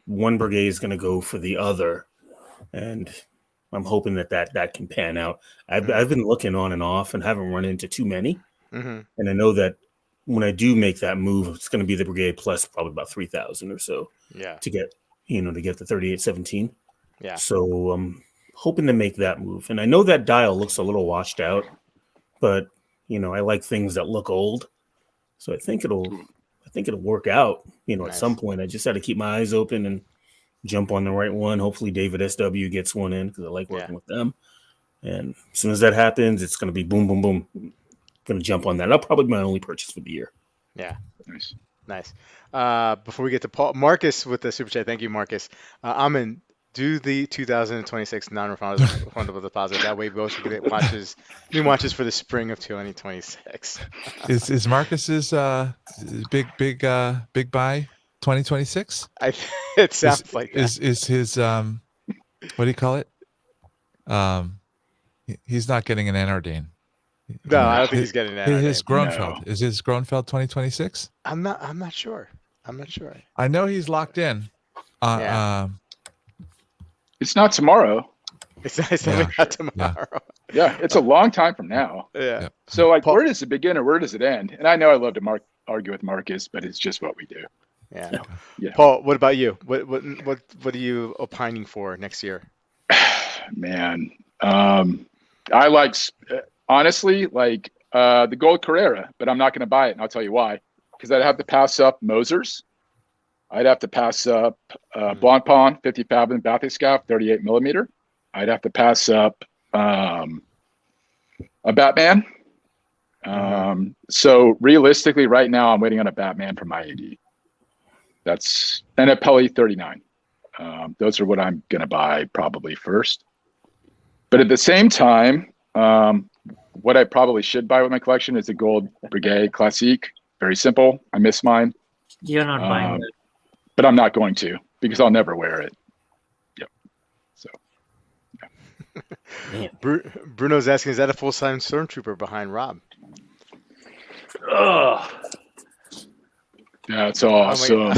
one brigade is going to go for the other, and I'm hoping that can pan out. I've been looking on and off and haven't run into too many. And I know that when I do make that move, it's going to be the brigade plus probably about 3,000 or so to get the 3817. Yeah. So I'm hoping to make that move. And I know that dial looks a little washed out, but I like things that look old. So I think it'll work out, Nice. At some point. I just had to keep my eyes open and jump on the right one. Hopefully David SW gets one in because I like working with them. And as soon as that happens, it's going to be boom, boom, boom. Going to jump on that. That'll probably be my only purchase for the year. Yeah. Nice. Before we get to Paul, Marcus with the super chat. Thank you, Marcus. Amin, do the 2026 non-refundable deposit. That way, both can get new watches for the spring of 2026. Is Marcus's big buy 2026? It sounds like that. Is his what do you call it? He's not getting an Enardine. No, I don't think he's getting an Enardine. His Groenfeld. Is his Groenfeld 2026? I'm not sure. I know he's locked in. It's not tomorrow. It's not tomorrow. Yeah, it's a long time from now. Yeah. So, like, where does it begin or where does it end? And I know I love to argue with Marcus, but it's just what we do. Yeah. Paul, what about you? What are you opining for next year? Man, I like honestly the gold Carrera, but I'm not going to buy it, and I'll tell you why. Because I'd have to pass up Moser's. I'd have to pass up Blancpain 50 Fathom Bathyscaphe 38 millimeter. I'd have to pass up a Batman. So realistically, right now, I'm waiting on a Batman from my AD. And a Peli 39. Those are what I'm going to buy probably first. But at the same time, what I probably should buy with my collection is a gold Brigade Classique. Very simple. I miss mine. You're not buying it. But I'm not going to because I'll never wear it. Yep. So. Yeah. Bruno's asking, is that a full-time Stormtrooper behind Rob? That's awesome.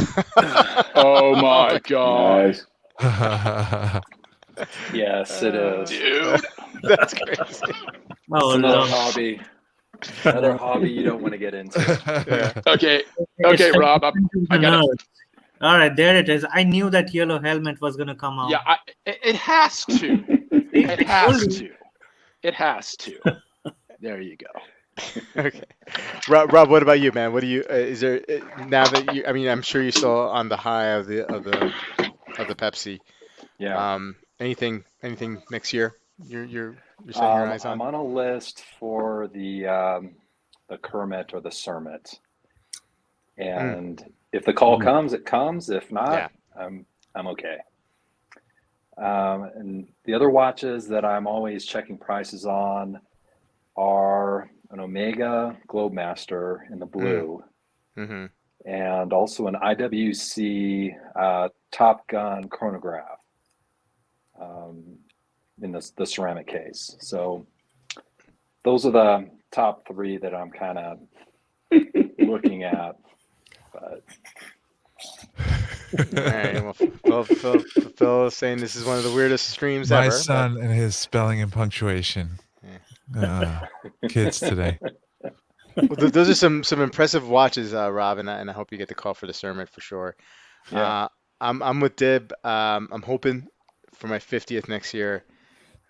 Oh my God. Nice. Yes, it is. Dude. That's crazy. Oh, another hobby. Another hobby you don't want to get into. Yeah. Okay, Rob. I got it. All right, there it is. I knew that yellow helmet was going to come out. Yeah, it has to. It has to. There you go. Okay, Rob. What about you, man? What do you? Is there now that you? I mean, I'm sure you're still on the high of the Pepsi. Yeah. Anything next year? You're setting your eyes on? I'm on a list for the Kermit or the Cermit, and if the call comes, it comes. If not, I'm okay. And the other watches that I'm always checking prices on are an Omega Globemaster in the blue, and also an IWC Top Gun chronograph in the ceramic case. So those are the top three that I'm kind of looking at. But all right, well, Phil is saying this is one of the weirdest streams ever. My son and his spelling and punctuation. Kids today. Well, those are some impressive watches, Rob, and I hope you get the call for the Cermit for sure. Yeah. I'm with Dib. I'm hoping for my 50th next year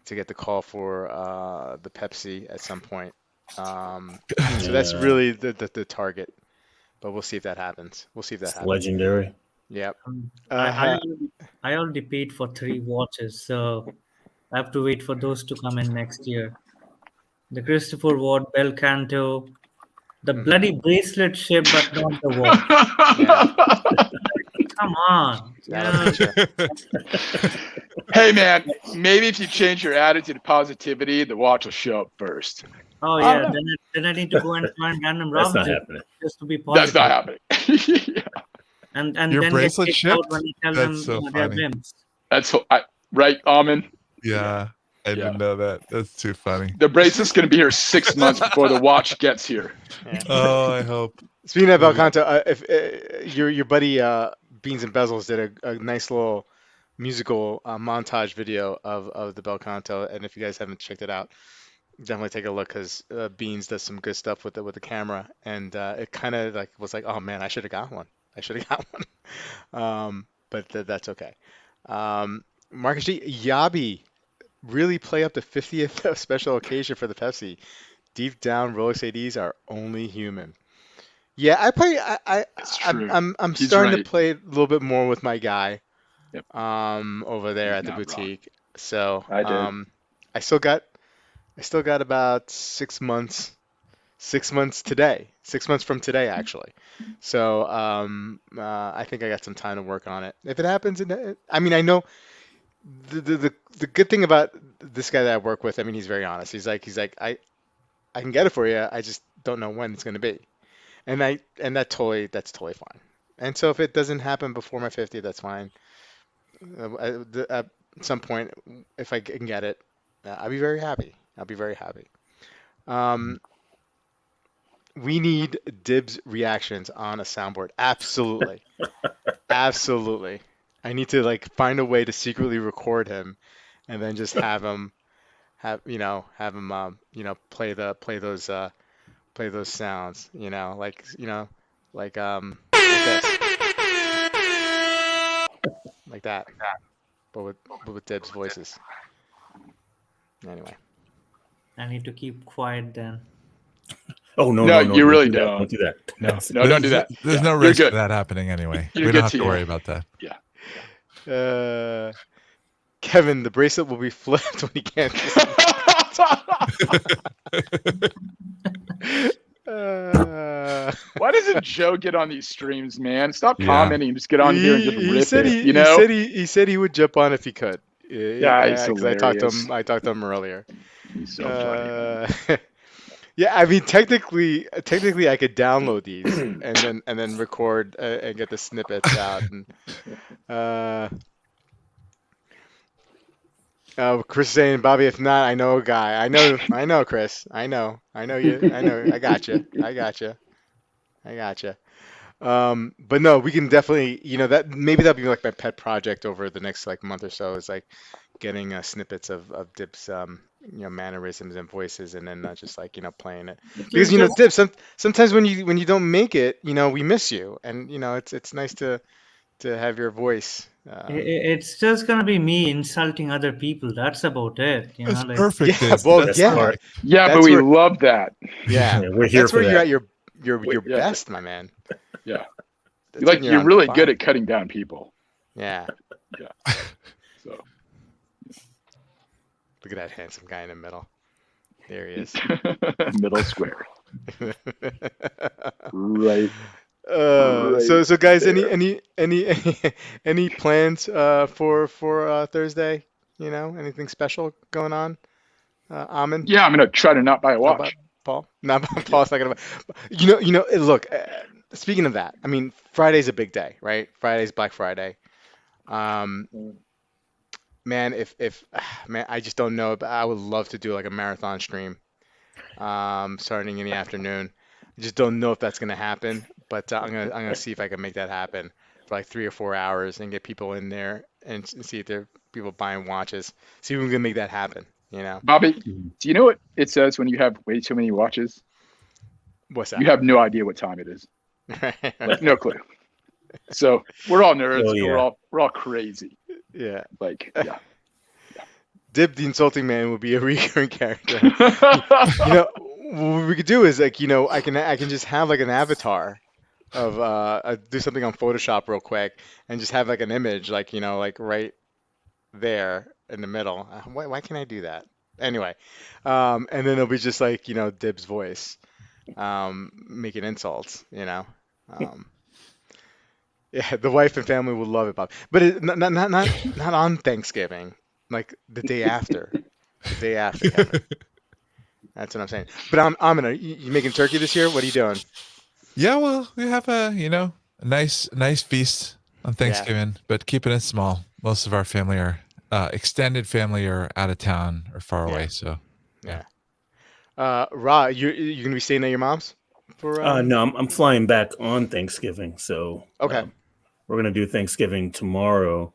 to get the call for the Pepsi at some point. So that's really the target. But we'll see if that happens. Legendary. Yep. I already paid for 3 watches, so I have to wait for those to come in next year. The Christopher Ward Bel Canto, the bloody bracelet ship, but not the watch. Come on. Hey man, maybe if you change your attitude to positivity, the watch will show up first. Oh yeah, then I need to go and find random That's not Robs happening. just to be That's positive. not happening. Yeah. And Your then get bracelet kicked out shipped? when you tell That's them so they're funny. wimps. That's right, Amin. Yeah, I didn't know that. That's too funny. The bracelet's going to be here 6 months before the watch gets here. Yeah. Oh, I hope. Speaking of Belcanto, if your buddy Beans and Bezels did a nice little musical montage video of the Belcanto, and if you guys haven't checked it out, definitely take a look because Beans does some good stuff with the camera, and it kind of like was like, oh man, I should have got one. I should have got one. But that's okay. Marcus G, Yabi really play up the 50th special occasion for the Pepsi. Deep down, Rolex ADs are only human. Yeah, I play. It's true. I'm He's starting right. to play a little bit more with my guy, Yep. over there He's at the not wrong. boutique. So, I did. I still got about 6 months. 6 months today. 6 months from today, actually. So, I think I got some time to work on it. If it happens, I mean, I know the good thing about this guy that I work with. I mean, he's very honest. He's like, I can get it for you. I just don't know when it's going to be. And that's totally fine. And so if it doesn't happen before my 50th, that's fine. At some point, if I can get it, I'll be very happy. I'll be very happy. We need Dibs reactions on a soundboard. Absolutely. Absolutely. I need to like find a way to secretly record him and then just have him play those sounds, like this, like that, but with Dib's voices. Anyway, I need to keep quiet then. Oh no, No, no, you really do that. don't. Don't do that. No, don't do that. There's Yeah, no you're risk good. of that happening anyway. You're We good don't have to to you. worry about that. Kevin, the bracelet will be flipped when he can't. Why doesn't Joe get on these streams, man? Stop Yeah. commenting. Just get on here and just rip it. You He know? said he would jump on if he could. Yeah, he's because I talked to hilarious. him. I talked to him earlier. He's so funny. Yeah, I mean, technically, I could download these and then record and get the snippets out. And Chris is saying, Bobby, if not, I know a guy. I know, Chris. I know you. I got you. But no, we can definitely, that maybe that'll be like my pet project over the next like month or so, is like getting snippets of Dib's mannerisms and voices, and then just like playing it, because Dib, sometimes when you don't make it, we miss you, and it's nice to have your voice. It's just gonna be me insulting other people. That's about it. That's perfect. Yeah, well, That's yeah, perfect. Yeah, That's but we where- love that. yeah, We're here that's for where that. you're at your Yeah. best, my man. Yeah. That's when You're on really fire. good at cutting down people. Yeah. So Look at that handsome guy in the middle. There he is. middle square. Right. So guys, any plans for Thursday? Anything special going on? Amin? Yeah, I'm gonna try to not buy a How watch. about Paul? No, Paul's not gonna. Look. Speaking of that, I mean, Friday's a big day, right? Friday's Black Friday. Man, man, I just don't know. But I would love to do like a marathon stream, starting in the afternoon. I just don't know if that's gonna happen, but I'm gonna see if I can make that happen for like 3 or 4 hours and get people in there and see if there are people buying watches. See if we can make that happen. Bobby, do you know what it says when you have way too many watches? What's that? You have no idea what time it is. Like, no clue. So we're all nerds. Oh, yeah. We're all crazy. Yeah. Like, yeah. Dib the insulting man would be a recurring character. What we could do is like, I can just have like an avatar of do something on Photoshop real quick and just have like an image like, like right there in the middle. Why can't I do that? Anyway, and then it'll be just like, Dib's voice, making insults, yeah, the wife and family would love it, Bob. But not on Thanksgiving, like the day after. The day after, Kevin. That's what I'm saying. But Amin, you making turkey this year? What are you doing? Yeah, well, we have a a nice feast on Thanksgiving, but keeping it small. Most of our family are extended family are out of town or far Yeah. away, so yeah. Ra, you're gonna be staying at your mom's for No, I'm flying back on Thanksgiving, so Okay. we're gonna do Thanksgiving tomorrow,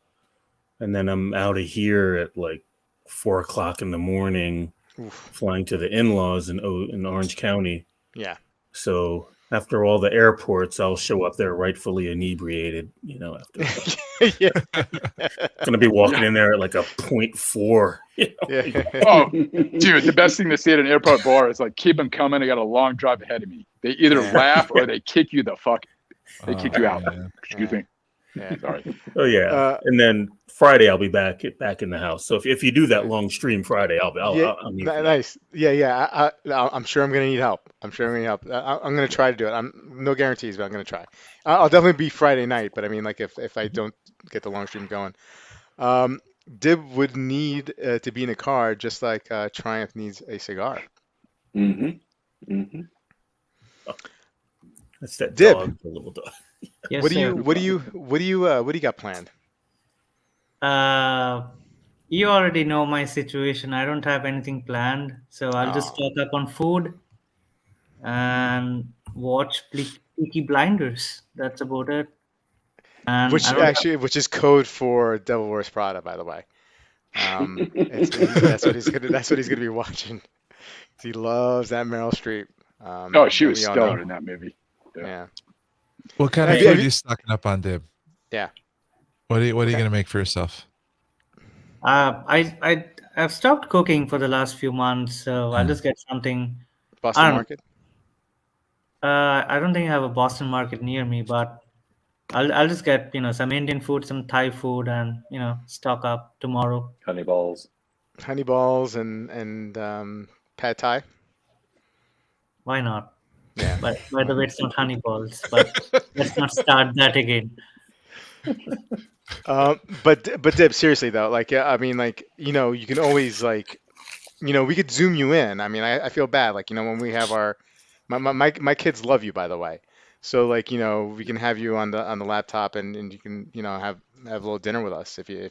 and then I'm out of here at like 4 o'clock in the morning, Oof. flying to the in-laws in Orange County. Yeah. So after all the airports, I'll show up there rightfully inebriated. After Yeah. gonna be walking in there at like a 0.4. Yeah. Oh, dude, the best thing to see at an airport bar is like, keep them coming. I got a long drive ahead of me. They either Yeah. laugh or they kick you the fuck. They kick you out. man. Excuse me. Yeah. Sorry. Oh yeah, and then Friday I'll be back in the house. So if you do that long stream Friday, I'll need that. Nice. Yeah. I'm sure I'm gonna need help. I'm gonna try to do it. No guarantees, but I'm gonna try. I'll definitely be Friday night. But I mean, like if I don't get the long stream going, Dib would need to be in a car just like Triumph needs a cigar. That's that Dib. dog, the little dog. Yes, What do sir. you got planned? You already know my situation. I don't have anything planned, so I'll just Oh. stock up on food and watch Peaky Blinders. That's about it. And Which I don't have, which is code for Devil Wears Prada, by the way. That's what he's gonna be watching. He loves that Meryl Streep. Oh, she and was we all stellar know. in that movie. Yeah. What kind of Have you- food have are you- you stocking up on, Dib? Yeah. What are you gonna make for yourself? I've stopped cooking for the last few months, so I'll just get something. Boston I don't, Market. I don't think I have a Boston Market near me, but I'll just get some Indian food, some Thai food, and stock up tomorrow. Honey balls. Honey balls and pad thai. Why not? Yeah. But by the way, it's not honey balls. But let's not start that again. But Dib, seriously though, like I mean, like you can always like we could zoom you in. I mean, I feel bad, like when we have my kids love you, by the way. So like we can have you on the laptop and you can have a little dinner with us if you're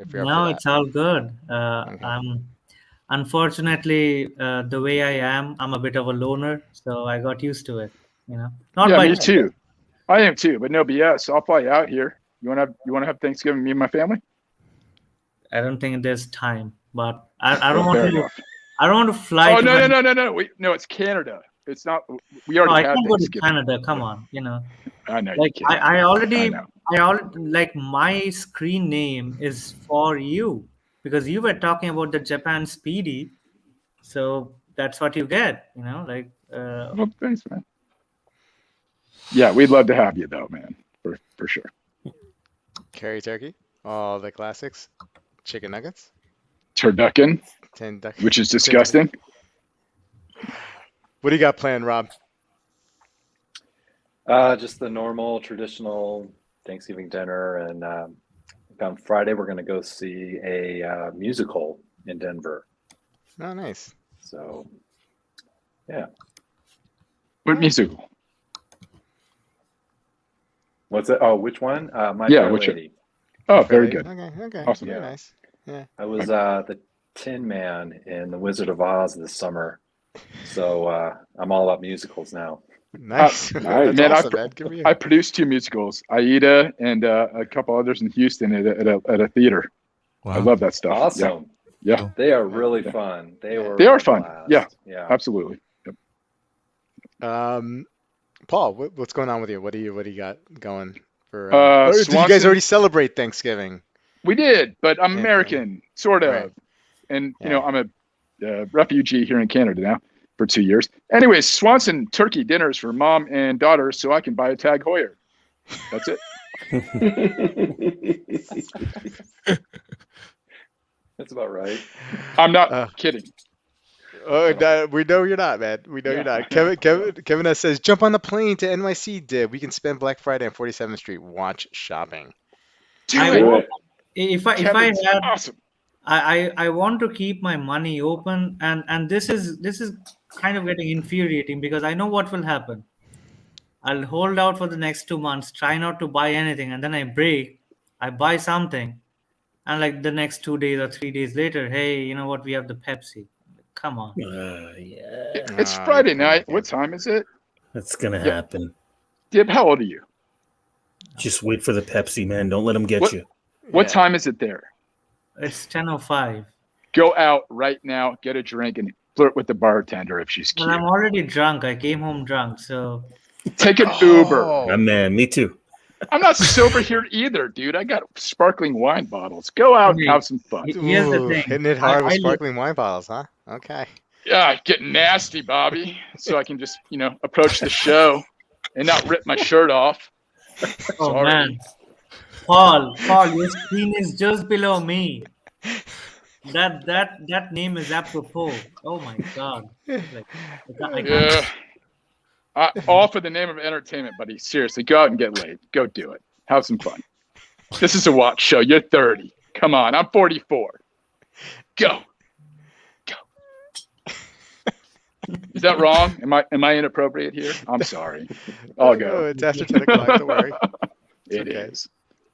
up for No, that. it's all good. Okay. Unfortunately, the way I am, I'm a bit of a loner, so I got used to it. Not Yeah, by me too. I am too, but no BS. I'll fly you out here. You want to have Thanksgiving, me and my family? I don't think there's time, but I don't Fair want to. enough. I don't want to fly. Oh to no, my- no! It's Canada. It's not. We Oh, I already had can't go to Thanksgiving. Canada. Come on, I know. like you can't. I I already, know. like my screen name is for you because you were talking about the Japan Speedy, so that's what you get. Like. Well, thanks, man. Yeah, we'd love to have you though, man, for sure. Curry turkey, all the classics, chicken nuggets, Turducken, which is disgusting. What do you got planned, Rob? Just the normal traditional Thanksgiving dinner, and on Friday we're going to go see a musical in Denver. Oh, nice. So, yeah. What musical? What's it? Oh, which one? My Yeah, Fair which one? Lady. Oh, very good. Okay. Awesome. Very Yeah. nice. Yeah. I was the Tin Man in The Wizard of Oz this summer, so I'm all about musicals now. Nice. nice. That's Man, awesome, man. Good for you. I produced 2 musicals, Aida and a couple others in Houston at a theater. Wow. I love that stuff. Awesome. Yeah, They are really fun. They are a fun. blast. Yeah. Absolutely. Yep. Paul, what's going on with you? What do you got going for? Did you guys Swanson- already celebrate Thanksgiving? We did, but I'm Yeah. American, sort of. Right. And, Yeah. I'm a refugee here in Canada now for 2 years. Anyways, Swanson turkey dinners for mom and daughter so I can buy a Tag Heuer. That's it. That's about right. I'm not kidding. We know you're not, man. We know you're not. Kevin S says, jump on the plane to NYC, Dib. We can spend Black Friday on 47th Street watch shopping. Do I it. will- If I Kevin's had awesome. I want to keep my money open, and this is kind of getting infuriating because I know what will happen. I'll hold out for the next 2 months, try not to buy anything, and then I break. I buy something, and like the next 2 days or 3 days later, hey, you know what? We have the Pepsi. Come on. Yeah, It's Oh, Friday you come night. back in. What time is it? that's gonna Yeah. happen. Dib, how old are you? Just wait for the Pepsi, man. Don't let them get What- you. What Yeah. time is it there? It's 10:05. Go out right now, get a drink, and flirt with the bartender if she's Well, cute. I'm already drunk. I came home drunk, so Take an Uber. Oh. Man, me too. I'm not sober here either, dude. I got sparkling wine bottles. Go out and Hey, have some fun. here's the Ooh, thing. hitting it hard with I live, sparkling wine bottles, huh? Okay. Yeah, get nasty, Bobby, so I can just, approach the show and not rip my shirt off. oh Sorry. man, Paul, your screen is just below me. That name is apropos. Oh my god. Like, I can't. Yeah. All for the name of entertainment, buddy. Seriously, go out and get laid. Go do it. Have some fun. This is a watch show. You're 30. Come on, I'm 44. Go. Is that wrong? Am I inappropriate here? I'm sorry. I'll go. Oh, it's after 10 o'clock. Don't worry. It okay. is.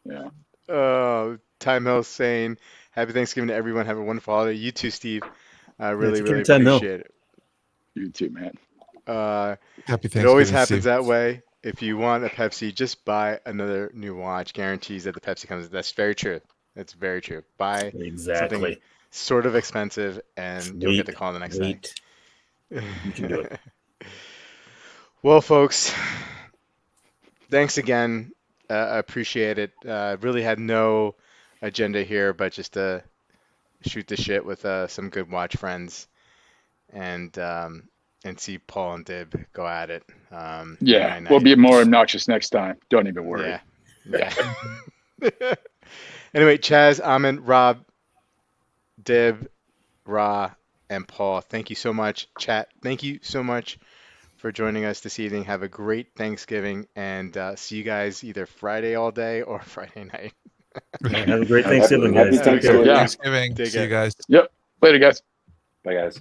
Yeah. Time Hill saying, Happy Thanksgiving to everyone. Have a wonderful holiday. You too, Steve. I really, take your really time, Hill. appreciate it. You too, man. Happy It Thanksgiving. always happens Steve. that way. If you want a Pepsi, just buy another new watch. Guarantees that the Pepsi comes. That's very true. It's very true. Buy Exactly. something sort of expensive, and you'll get the call the next day. You can do it. Well, folks, thanks again. I appreciate it. Really had no agenda here, but just to shoot the shit with some good watch friends and see Paul and Dib go at it. Yeah, my we'll night. be more obnoxious next time. Don't even worry. Yeah. Anyway, Chaz, Amin, Rob, Dib, Ra, and Paul, thank you so much. Chat, thank you so much for joining us this evening. Have a great Thanksgiving, and see you guys either Friday all day or Friday night. Have a great Thanksgiving, Happy guys. Thanksgiving. Yeah. Thanksgiving. Dig See you it. guys. Yep. Later, guys. Bye, guys.